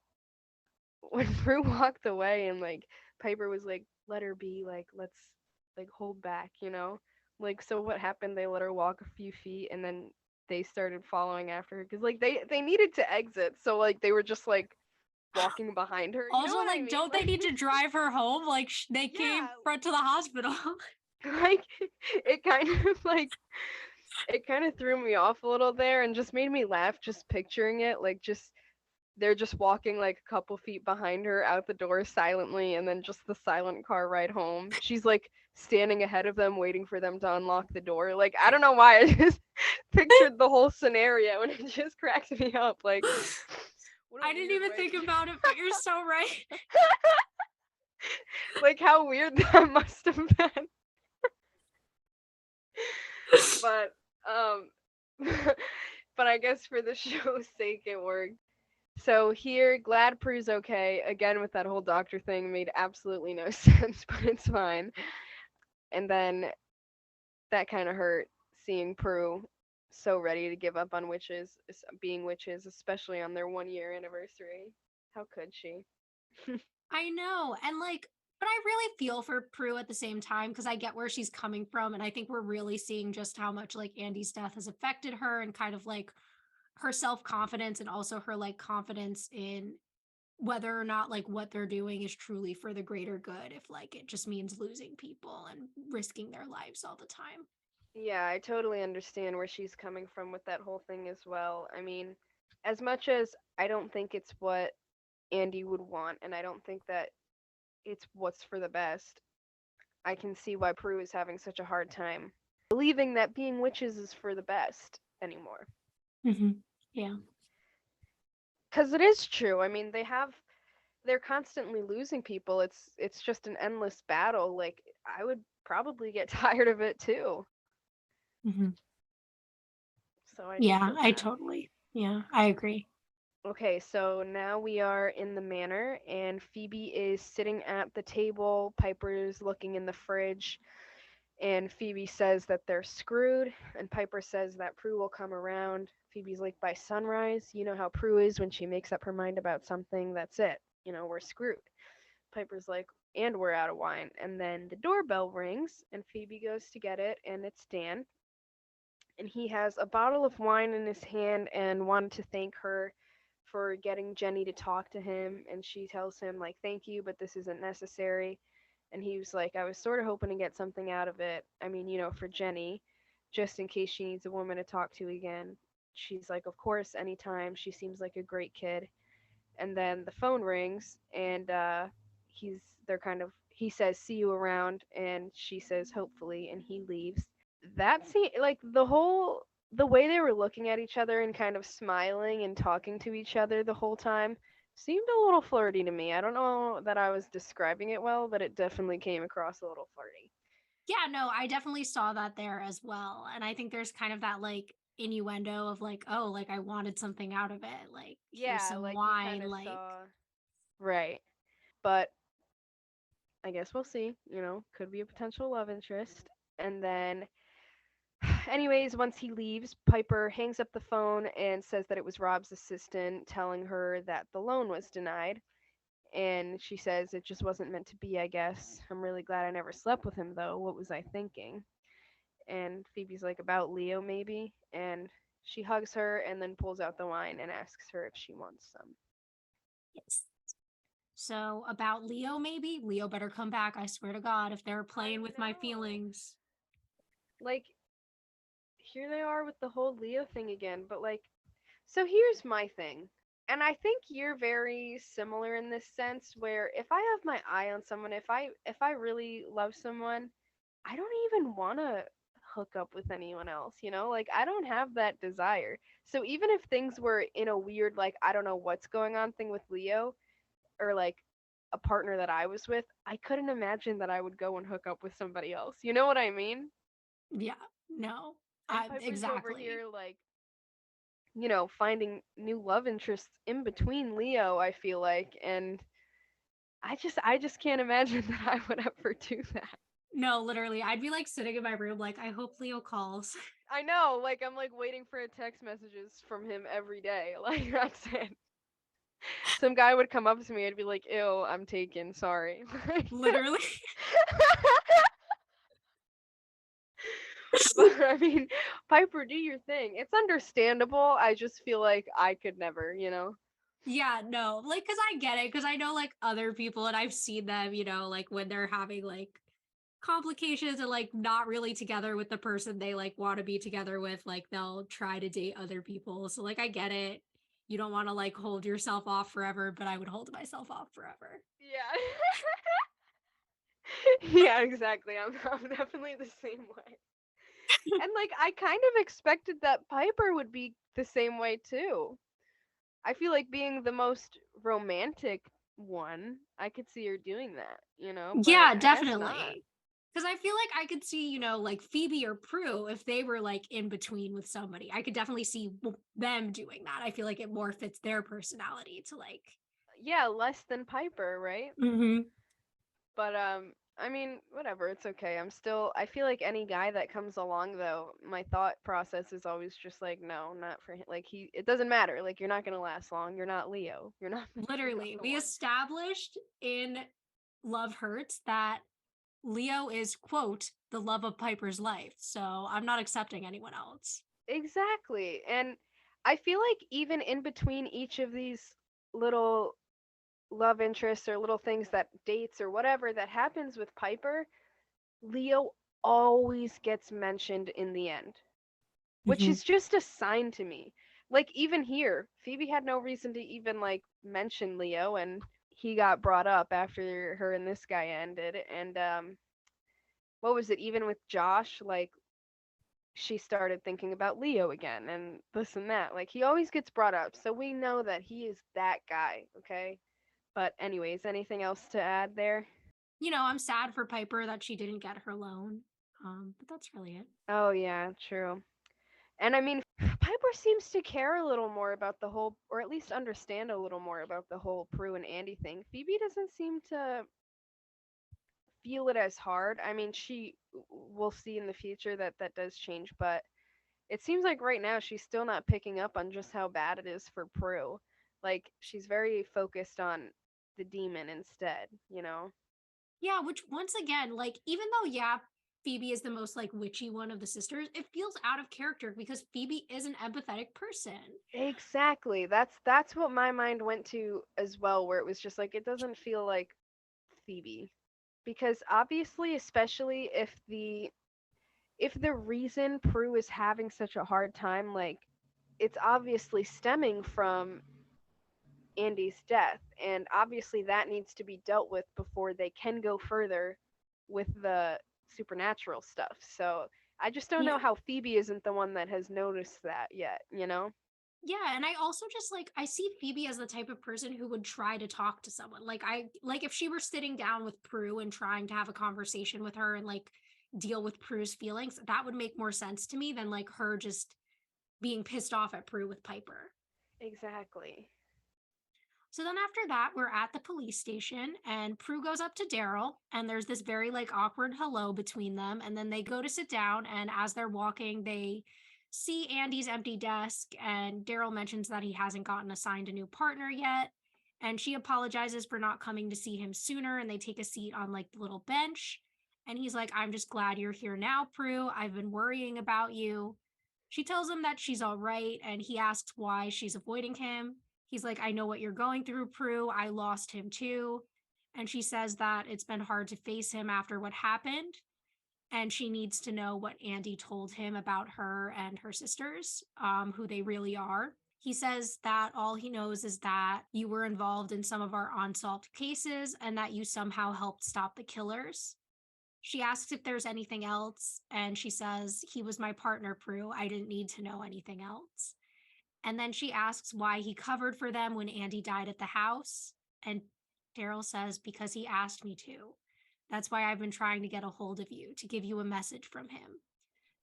when Prue walked away and like Piper was like, "Let her be," like, let's like hold back, you know? Like, so what happened? They let her walk a few feet, and then they started following after her because like they needed to exit, so like they were just like walking behind her. You know Also, what I like, mean? don't they need to drive her home? Like, they came Yeah, front to the hospital. like it kind of like it kind of threw me off a little there and just made me laugh just picturing it, like just they're just walking like a couple feet behind her out the door silently, and then just the silent car ride home. She's like standing ahead of them waiting for them to unlock the door. Like, I don't know why I just pictured the whole scenario and it just cracked me up. Like, what a I didn't weird even way think to- about it, but you're so right. like how weird that must have been. But but I guess for the show's sake it worked. So here, glad Prue's okay. Again, with that whole doctor thing, made absolutely no sense, but it's fine. And then that kind of hurt seeing Prue so ready to give up on being witches, especially on their 1 year anniversary. How could she? I know. And like, but I really feel for Prue at the same time because I get where she's coming from. And I think we're really seeing just how much like Andy's death has affected her and kind of like her self confidence and also her like confidence in whether or not like what they're doing is truly for the greater good, if like it just means losing people and risking their lives all the time. Yeah, I totally understand where she's coming from with that whole thing as well. I mean, as much as I don't think it's what Andy would want, and I don't think that it's what's for the best, I can see why Prue is having such a hard time believing that being witches is for the best anymore. Mm-hmm. Yeah. Because it is true. I mean, they're constantly losing people. It's just an endless battle. Like, I would probably get tired of it too. Mm-hmm. So I do Yeah, feel I bad. totally, yeah, I agree. Okay, so now we are in the manor, and Phoebe is sitting at the table. Piper's looking in the fridge, and Phoebe says that they're screwed, and Piper says that Prue will come around. Phoebe's like, by sunrise, you know how Prue is when she makes up her mind about something, that's it. You know, we're screwed. Piper's like, and we're out of wine. And then the doorbell rings, and Phoebe goes to get it, and it's Dan. And he has a bottle of wine in his hand and wanted to thank her for getting Jenny to talk to him. And she tells him, like, thank you, but this isn't necessary. And he was like, I was sort of hoping to get something out of it. I mean, you know, for Jenny, just in case she needs a woman to talk to again. She's like, of course, anytime. She seems like a great kid. And then the phone rings, and he says, see you around, and she says, hopefully, and he leaves. That scene, like the way they were looking at each other and kind of smiling and talking to each other the whole time, seemed a little flirty to me. I don't know that I was describing it well, but it definitely came across a little flirty. Yeah, no, I definitely saw that there as well. And I think there's kind of that like innuendo of like, oh, like I wanted something out of it. Like, here's Yeah, some like you kind wine. of Like, saw. Right. But I guess we'll see. Could be a potential love interest. And then, anyways, once he leaves, Piper hangs up the phone and says that it was Rob's assistant telling her that the loan was denied. And she says it just wasn't meant to be, I guess. I'm really glad I never slept with him, though. What was I thinking? And Phoebe's like, about Leo, maybe? And she hugs her and then pulls out the wine and asks her if she wants some. yes. So about Leo, maybe Leo better come back. I swear to God, if they're I playing with my know. feelings. Like, here they are with the whole Leo thing again, but like, so here's my thing. And I think you're very similar in this sense where if I have my eye on someone, if I really love someone, I don't even want to hook up with anyone else, Like I don't have that desire. So even if things were in a weird like I don't know what's going on thing with Leo or like a partner that I was with, I couldn't imagine that I would go and hook up with somebody else. You know what I mean? Yeah, no, And Piper's over exactly. here like finding new love interests in between Leo, I feel like, and I just can't imagine that I would ever do that. No, literally, I'd be like sitting in my room, like, I hope Leo calls. I know, like I'm like waiting for a text messages from him every day. Like that's it. Some guy would come up to me, I'd be like, "Ew, I'm taken, sorry." Literally. But I mean, Piper, do your thing. It's understandable. I just feel like I could never. Yeah, no, like, cause I get it, cause I know like other people and I've seen them, like when they're having like complications and like not really together with the person they like want to be together with, like they'll try to date other people. So like I get it. You don't want to like hold yourself off forever, but I would hold myself off forever. Yeah. Yeah, exactly. I'm definitely the same way. And like I kind of expected that Piper would be the same way too. I feel like being the most romantic one, I could see her doing that, but Yeah, I guess not. definitely. Because I feel like I could see, like Phoebe or Prue, if they were like in between with somebody, I could definitely see them doing that. I feel like it more fits their personality to like. Yeah, less than Piper, right? Hmm. But I mean, whatever, it's okay. I feel like any guy that comes along though, my thought process is always just like, no, not for him. Like it doesn't matter. Like you're not going to last long. You're not Leo. You're not Literally, the we one. established in Love Hurts that Leo is, quote, the love of Piper's life. So I'm not accepting anyone else. Exactly. And I feel like even in between each of these little love interests or little things that dates or whatever that happens with Piper, Leo always gets mentioned in the end, which Hmm. is just a sign to me. Like even here, Phoebe had no reason to even like mention Leo and he got brought up after her and this guy ended and what was it even with Josh like she started thinking about Leo again and this and that. Like he always gets brought up, so we know that he is that guy, okay? But anyways, anything else to add there? I'm sad for Piper that she didn't get her loan. But that's really it. Oh yeah, true. And I mean, Piper seems to care a little more about the whole, or at least understand a little more about the whole Prue and Andy thing. Phoebe doesn't seem to feel it as hard. I mean, we'll see in the future that that does change, but it seems like right now she's still not picking up on just how bad it is for Prue. Like she's very focused on the demon instead. Yeah, which once again, like, even though, yeah, Phoebe is the most like witchy one of the sisters, it feels out of character because Phoebe is an empathetic person. Exactly. That's what my mind went to as well, where it was just like it doesn't feel like Phoebe. Because obviously, especially if the reason Prue is having such a hard time, like it's obviously stemming from Andy's death, and obviously that needs to be dealt with before they can go further with the supernatural stuff. So I just don't Yeah. know how Phoebe isn't the one that has noticed that yet. Yeah, and I also just like I see Phoebe as the type of person who would try to talk to someone. Like if she were sitting down with Prue and trying to have a conversation with her and like deal with Prue's feelings, that would make more sense to me than like her just being pissed off at Prue with Piper. Exactly. So then after that, we're at the police station and Prue goes up to Daryl and there's this very like awkward hello between them. And then they go to sit down. And as they're walking, they see Andy's empty desk. And Daryl mentions that he hasn't gotten assigned a new partner yet. And she apologizes for not coming to see him sooner. And they take a seat on like the little bench. And he's like, I'm just glad you're here now, Prue. I've been worrying about you. She tells him that she's all right. And he asks why she's avoiding him. He's like, I know what you're going through, Prue. I lost him too. And she says that it's been hard to face him after what happened. And she needs to know what Andy told him about her and her sisters, who they really are. He says that all he knows is that you were involved in some of our unsolved cases and that you somehow helped stop the killers. She asks if there's anything else, and she says, he was my partner, Prue. I didn't need to know anything else. And then she asks why he covered for them when Andy died at the house. And Daryl says, because he asked me to. That's why I've been trying to get a hold of you, to give you a message from him.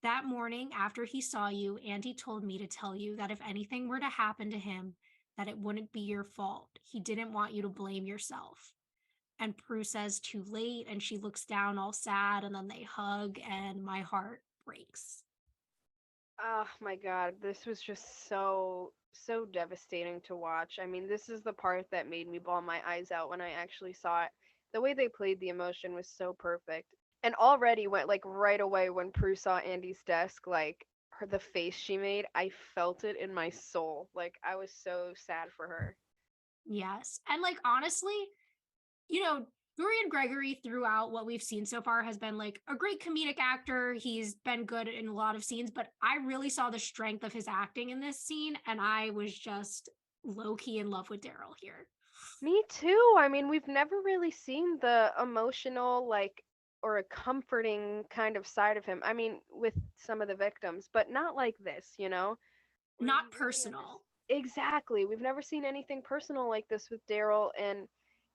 That morning, after he saw you, Andy told me to tell you that if anything were to happen to him, that it wouldn't be your fault. He didn't want you to blame yourself. And Prue says, too late. And she looks down all sad, and then they hug, and my heart breaks. Oh my god, this was just so devastating to watch. I mean, this is the part that made me bawl my eyes out when I actually saw it. The way they played the emotion was so perfect. And already went like right away when Prue saw Andy's desk, like the face she made, I felt it in my soul. Like I was so sad for her. Yes. And like, honestly, Dorian Gregory throughout what we've seen so far has been like a great comedic actor. He's been good in a lot of scenes, but I really saw the strength of his acting in this scene, and I was just low key in love with Daryl here. Me too. I mean, we've never really seen the emotional, like, or a comforting kind of side of him. I mean, with some of the victims, but not like this, where he Not really personal. exactly. We've never seen anything personal like this with Daryl, and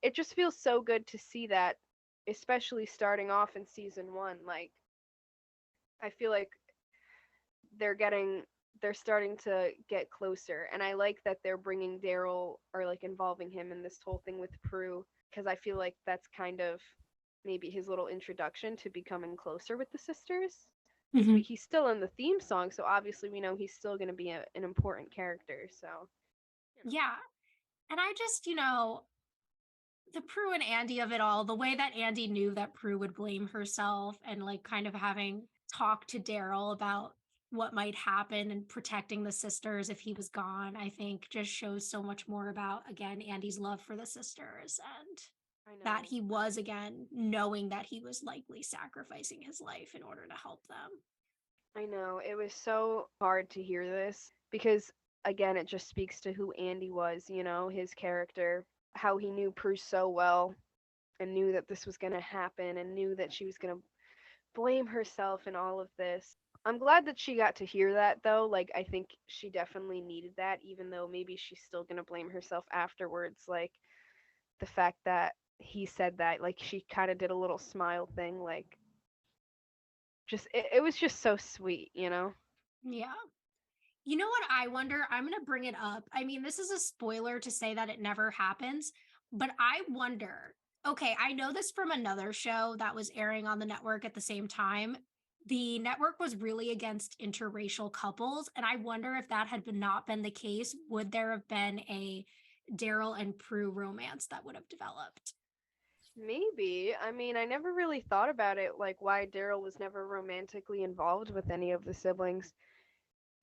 it just feels so good to see that, especially starting off in season one. Like, I feel like they're getting they're starting to get closer, and I like that they're bringing Daryl or like involving him in this whole thing with Prue, because I feel like that's kind of maybe his little introduction to becoming closer with the sisters, because Mm-hmm. he's still in the theme song, so obviously we know he's still going to be an important character, so Yeah. And I just, the Prue and Andy of it all, the way that Andy knew that Prue would blame herself and like kind of having talked to Daryl about what might happen and protecting the sisters if he was gone, I think just shows so much more about, again, Andy's love for the sisters and I that know. he was, again, knowing that he was likely sacrificing his life in order to help them. I know. It was so hard to hear this because, again, it just speaks to who Andy was, his character, how he knew Prue so well and knew that this was going to happen and knew that she was going to blame herself in all of this. I'm glad that she got to hear that, though. Like, I think she definitely needed that, even though maybe she's still going to blame herself afterwards. Like, the fact that he said that, like, she kind of did a little smile thing. Like, it was just so sweet. Yeah. You know what I wonder? I'm going to bring it up. I mean, this is a spoiler to say that it never happens, but I wonder. Okay, I know this from another show that was airing on the network at the same time. The network was really against interracial couples, and I wonder if that had not been the case, would there have been a Daryl and Prue romance that would have developed? Maybe. I mean, I never really thought about it, like why Daryl was never romantically involved with any of the siblings.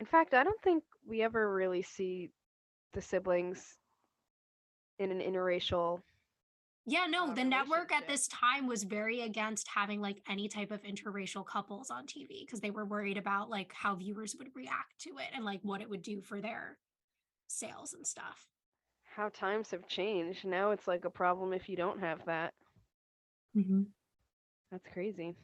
In fact, I don't think we ever really see the siblings in an interracial Yeah, no, the network at relationship. this time was very against having like any type of interracial couples on TV because they were worried about like how viewers would react to it and like what it would do for their sales and stuff. How times have changed. Now it's like a problem if you don't have that. Mm-hmm. That's crazy.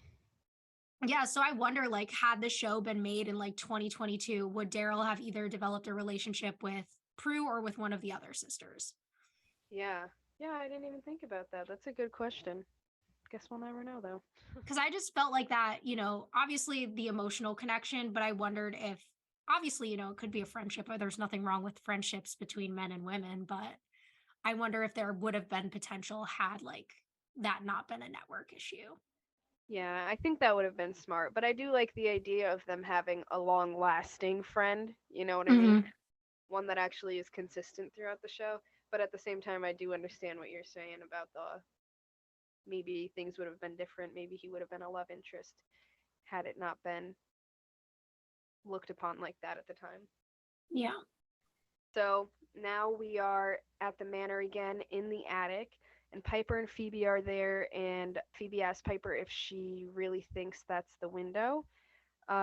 Yeah, so I wonder, like, had the show been made in like 2022, would Daryl have either developed a relationship with Prue or with one of the other sisters? Yeah. Yeah, I didn't even think about that. That's a good question. Guess we'll never know though. Because I just felt like that, obviously the emotional connection, but I wondered if, obviously, it could be a friendship, or there's nothing wrong with friendships between men and women, but I wonder if there would have been potential had like that not been a network issue. Yeah, I think that would have been smart, but I do like the idea of them having a long-lasting friend, you know what I mean? Hmm. One that actually is consistent throughout the show, but at the same time I do understand what you're saying about the maybe things would have been different, maybe he would have been a love interest had it not been looked upon like that at the time. Yeah. So now we are at the manor again in the attic, and Piper and Phoebe are there. And Phoebe asks Piper if she really thinks that's the window.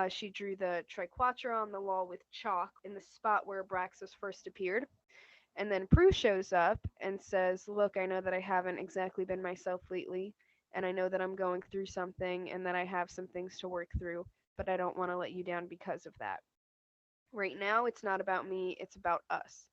She drew the triquetra on the wall with chalk in the spot where Abraxas first appeared. And then Prue shows up and says, "Look, I know that I haven't exactly been myself lately, and I know that I'm going through something and that I have some things to work through, but I don't want to let you down because of that. Right now, it's not about me, it's about us."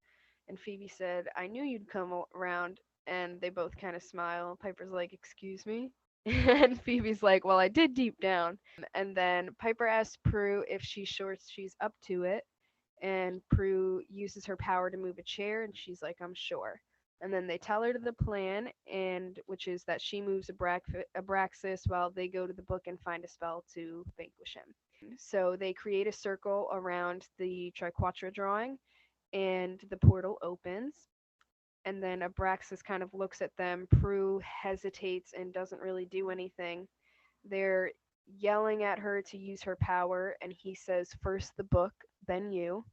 And Phoebe said, "I knew you'd come around." And they both kind of smile. Piper's like, "Excuse me?" And Phoebe's like, "Well, I did deep down." And then Piper asks Prue if she's sure she's up to it. And Prue uses her power to move a chair, and she's like, "I'm sure." And then they tell her the plan, and which is that she moves Abraxas while they go to the book and find a spell to vanquish him. So they create a circle around the Triquetra drawing, and the portal opens. And then Abraxas kind of looks at them. Prue hesitates and doesn't really do anything. They're yelling at her to use her power, and he says, "First the book, then you."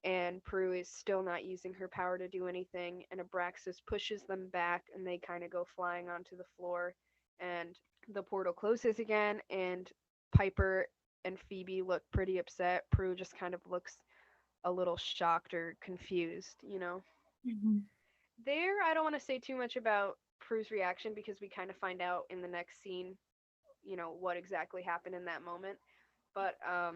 And Prue is still not using her power to do anything, and Abraxas pushes them back, and they kind of go flying onto the floor. And the portal closes again, and Piper and Phoebe look pretty upset. Prue just kind of looks a little shocked or confused, you know. Hmm. There, I don't want to say too much about Prue's reaction because we kind of find out in the next scene, what exactly happened in that moment. But I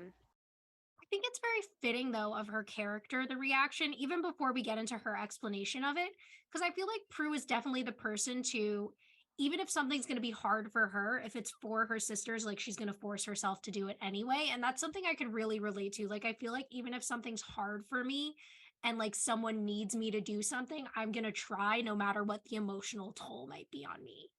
think it's very fitting, though, of her character, the reaction, even before we get into her explanation of it. Because I feel like Prue is definitely the person to, even if something's going to be hard for her, if it's for her sisters, like she's going to force herself to do it anyway. And that's something I could really relate to. Like, I feel like even if something's hard for me and like someone needs me to do something, I'm going to try no matter what the emotional toll might be on me.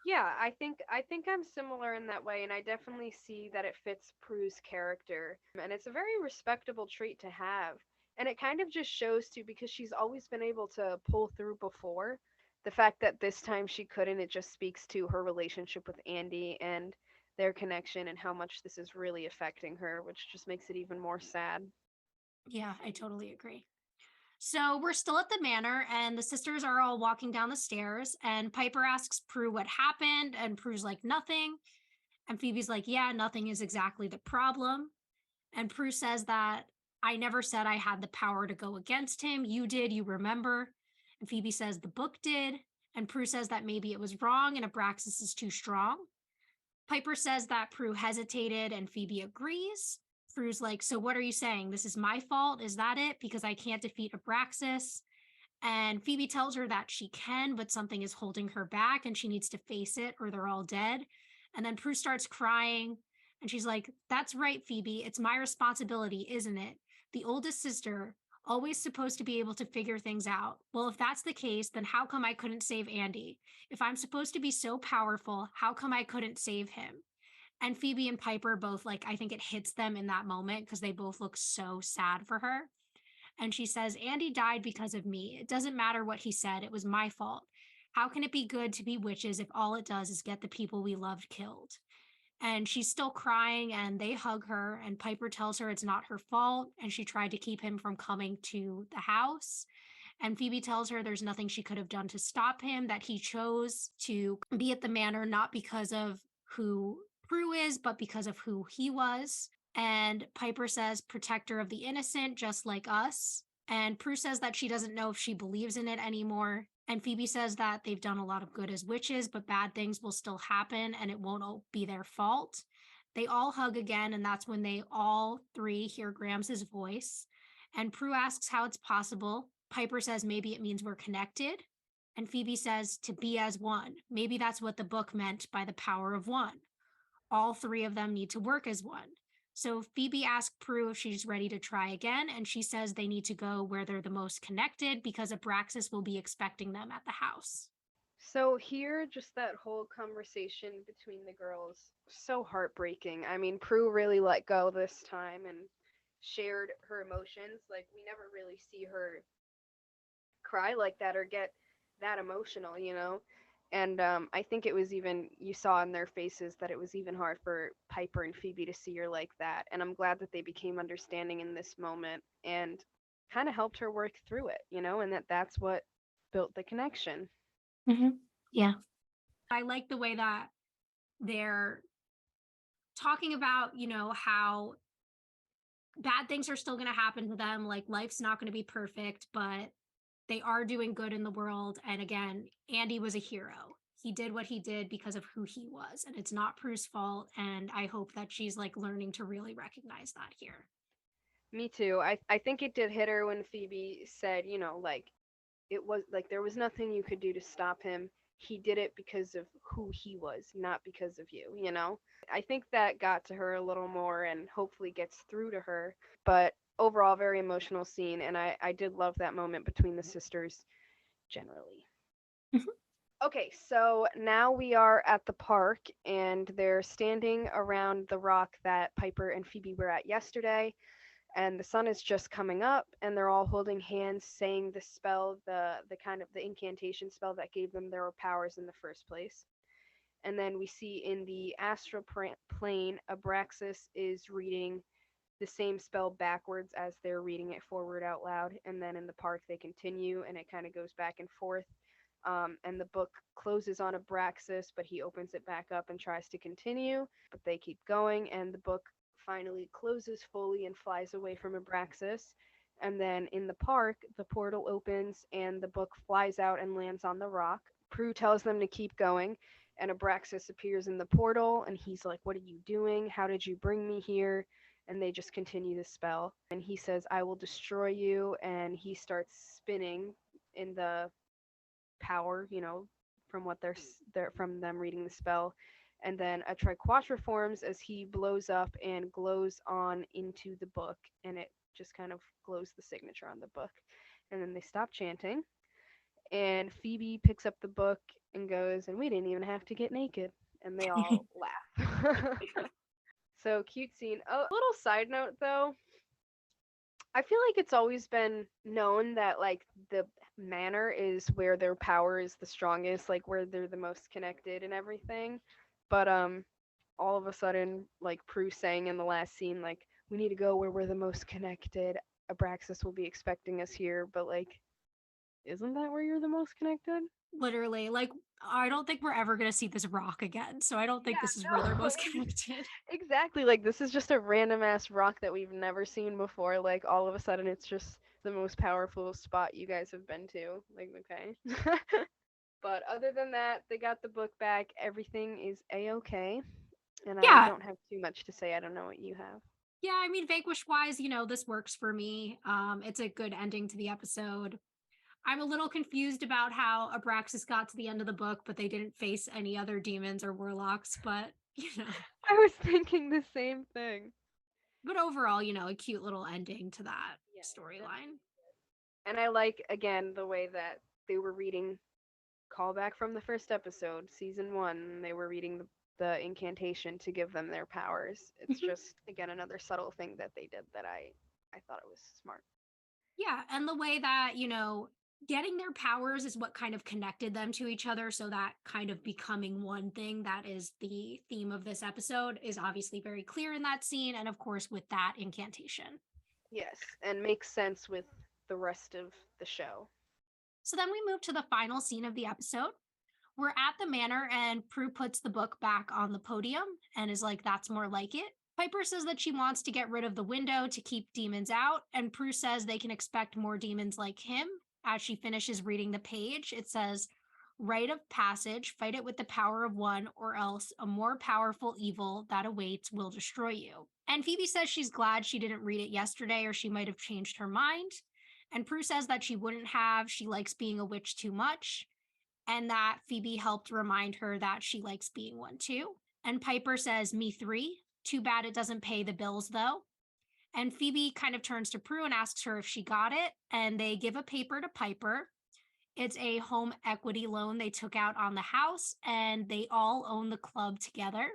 yeah, I think I'm similar in that way, and I definitely see that it fits Prue's character, and it's a very respectable trait to have. And it kind of just shows too because she's always been able to pull through before. The fact that this time she couldn't, it just speaks to her relationship with Andy and their connection and how much this is really affecting her, which just makes it even more sad. Yeah, I totally agree. So we're still at the manor, and the sisters are all walking down the stairs. And Piper asks Prue what happened, and Prue's like, nothing. And Phoebe's like, yeah, nothing is exactly the problem. And Prue says that I never said I had the power to go against him. You did, you remember. And Phoebe says the book did. And Prue says that maybe it was wrong and Abraxas is too strong. Piper says that Prue hesitated and Phoebe agrees. Prue's like, so what are you saying? This is my fault? Is that it? Because I can't defeat Abraxas? And Phoebe tells her that she can, but something is holding her back and she needs to face it or they're all dead. And then Prue starts crying and she's like, that's right, Phoebe. It's my responsibility, isn't it? The oldest sister, always supposed to be able to figure things out. Well, if that's the case, then how come I couldn't save Andy? If I'm supposed to be so powerful, how come I couldn't save him? And Phoebe and Piper both, like, I think it hits them in that moment because they both look so sad for her. And she says, Andy died because of me. It doesn't matter what he said, it was my fault. How can it be good to be witches if all it does is get the people we loved killed? And she's still crying, and they hug her. And Piper tells her it's not her fault, and she tried to keep him from coming to the house. And Phoebe tells her there's nothing she could have done to stop him, that he chose to be at the manor not because of who Prue is, but because of who he was. And Piper says, protector of the innocent, just like us. And Prue says that she doesn't know if she believes in it anymore. And Phoebe says that they've done a lot of good as witches, but bad things will still happen and it won't all be their fault. They all hug again, and that's when they all three hear Grams's voice. And Prue asks how it's possible. Piper says maybe it means we're connected. And Phoebe says to be as one. Maybe that's what the book meant by the power of one. All three of them need to work as one. So Phoebe asks Prue if she's ready to try again, and she says they need to go where they're the most connected because Abraxas will be expecting them at the house. So here, just that whole conversation between the girls, so heartbreaking. I mean, Prue really let go this time and shared her emotions. Like, we never really see her cry like that or get that emotional, you know? And I think it was even, you saw in their faces that it was even hard for Piper and Phoebe to see her like that. And I'm glad that they became understanding in this moment and kind of helped her work through it, you know, and that's what built the connection. Mm-hmm. Yeah. I like the way that they're talking about, how bad things are still going to happen to them. Like life's not going to be perfect, but they are doing good in the world. And again, Andy was a hero. He did what he did because of who he was, and it's not Prue's fault. And I hope that she's like learning to really recognize that here. Me too. I think it did hit her when Phoebe said, you know, like it was like there was nothing you could do to stop him. He did it because of who he was, not because of you, you know? I think that got to her a little more and hopefully gets through to her. But overall, very emotional scene. And I did love that moment between the sisters generally. Mhm. Okay, so now we are at the park and they're standing around the rock that Piper and Phoebe were at yesterday, and the sun is just coming up and they're all holding hands saying the spell, the kind of the incantation spell that gave them their powers in the first place. And then we see in the astral plane Abraxas is reading the same spell backwards as they're reading it forward out loud, and then in the park they continue and it kind of goes back and forth. And the book closes on Abraxas, but he opens it back up and tries to continue, but they keep going, and the book finally closes fully and flies away from Abraxas. And then in the park, the portal opens and the book flies out and lands on the rock. Prue tells them to keep going, and Abraxas appears in the portal, and he's like, "What are you doing? How did you bring me here?" And they just continue the spell. And he says, "I will destroy you," and he starts spinning in the power, you know, from what they're from them reading the spell. And then a triquetra forms as he blows up and glows on into the book, and it just kind of glows the signature on the book. And then they stop chanting, and Phoebe picks up the book and goes, "And we didn't even have to get naked." And they all laugh. So cute scene. A little side note though, I feel like it's always been known that like the manor is where their power is the strongest, like where they're the most connected and everything. But all of a sudden, like Prue saying in the last scene, like, "We need to go where we're the most connected. Abraxas will be expecting us here," but like, isn't that where you're the most connected? Literally, like, I don't think we're ever going to see this rock again. So I don't think this is Yeah, where they're no. most connected. Exactly. Like this is just a random ass rock that we've never seen before. Like all of a sudden it's just the most powerful spot you guys have been to. Like okay. But other than that, they got the book back. Everything is a-okay. And I Yeah. don't have too much to say. I don't know what you have. Yeah. I mean, Vanquish wise, this works for me. It's a good ending to the episode. I'm a little confused about how Abraxas got to the end of the book, but they didn't face any other demons or warlocks. But, I was thinking the same thing. but overall, a cute little ending to that Yeah, storyline. definitely. And I like again the way that they were reading callback from the first episode, season 1. They were reading the incantation to give them their powers. It's Mhm. just again another subtle thing that they did that I thought it was smart. Yeah. And the way that, getting their powers is what kind of connected them to each other. So that kind of becoming one thing that is the theme of this episode is obviously very clear in that scene. And of course, with that incantation. Yes, and makes sense with the rest of the show. So then we move to the final scene of the episode. We're at the manor, and Prue puts the book back on the podium and is like, "That's more like it." Piper says that she wants to get rid of the window to keep demons out, and Prue says they can expect more demons like him. As she finishes reading the page, it says, Rite of passage, fight it with the power of one, or else a more powerful evil that awaits will destroy you. And Phoebe says she's glad she didn't read it yesterday or she might have changed her mind. And Prue says that she wouldn't have. She likes being a witch too much. And that Phoebe helped remind her that she likes being one too. And Piper says, me three. Too bad it doesn't pay the bills though. And Phoebe kind of turns to Prue and asks her if she got it. And they give a paper to Piper. It's a home equity loan they took out on the house, and they all own the club together.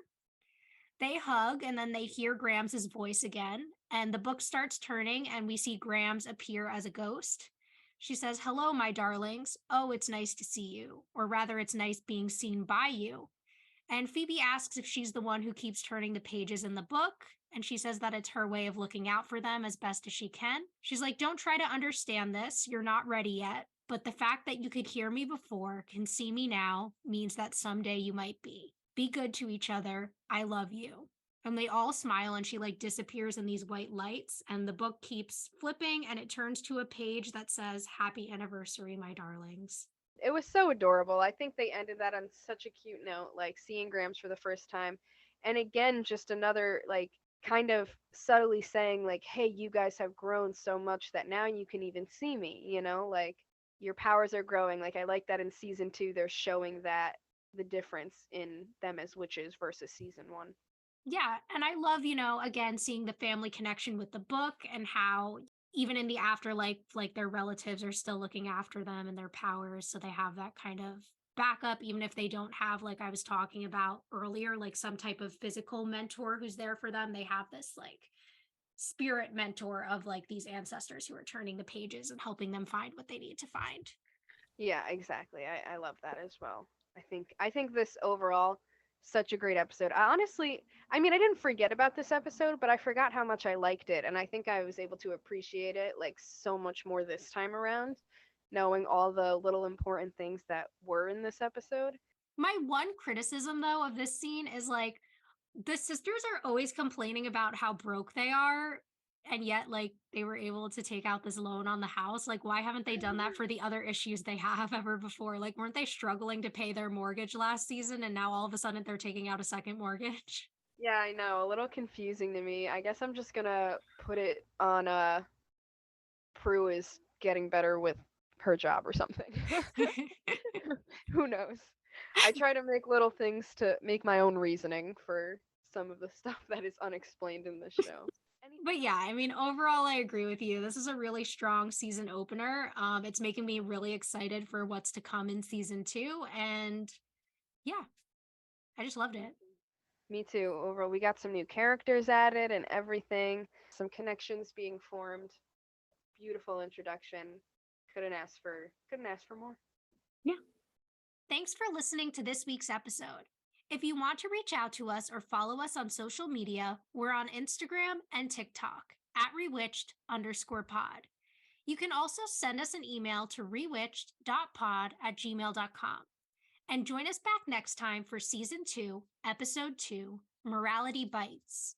They hug, and then they hear Grams' voice again, and the book starts turning, and we see Grams appear as a ghost. She says, hello, my darlings. Oh, it's nice to see you. Or rather, it's nice being seen by you. And Phoebe asks if she's the one who keeps turning the pages in the book. And she says that it's her way of looking out for them as best as she can. She's like, don't try to understand this. You're not ready yet. But the fact that you could hear me before, can see me now, means that someday you might be. Be good to each other. I love you. And they all smile, and she like disappears in these white lights. And the book keeps flipping, and it turns to a page that says, happy anniversary, my darlings. It was so adorable. I think they ended that on such a cute note, like seeing Grams for the first time. And again, just another, like, kind of subtly saying, like, hey, you guys have grown so much that now you can even see me, like your powers are growing. Like, I like that in season 2, they're showing that the difference in them as witches versus season 1. Yeah, and I love, again, seeing the family connection with the book and how even in the afterlife, like their relatives are still looking after them and their powers. So they have that kind of backup, even if they don't have, like I was talking about earlier, like some type of physical mentor who's there for them. They have this like spirit mentor of like these ancestors who are turning the pages and helping them find what they need to find. Yeah, exactly. I love that as well. I think this overall such a great episode. I mean, I didn't forget about this episode, but I forgot how much I liked it, and I think I was able to appreciate it like so much more this time around, knowing all the little important things that were in this episode. My one criticism though of this scene is like the sisters are always complaining about how broke they are, and yet like they were able to take out this loan on the house. Like why haven't they done that for the other issues they have ever before? Like weren't they struggling to pay their mortgage last season, and now all of a sudden they're taking out a second mortgage? Yeah, I know, a little confusing to me. I guess I'm just gonna put it on Prue is getting better with her job or something. Who knows? I try to make little things to make my own reasoning for some of the stuff that is unexplained in this show. But yeah, I mean, overall, I agree with you. This is a really strong season opener. It's making me really excited for what's to come in season 2. And yeah, I just loved it. Me too. Overall, we got some new characters added and everything. Some connections being formed. Beautiful introduction. Couldn't ask for more. Yeah. Thanks for listening to this week's episode. If you want to reach out to us or follow us on social media, we're on Instagram and TikTok at rewitched_pod. You can also send us an email to rewitched.pod@gmail.com. And join us back next time for season 2, episode 2, Morality Bites.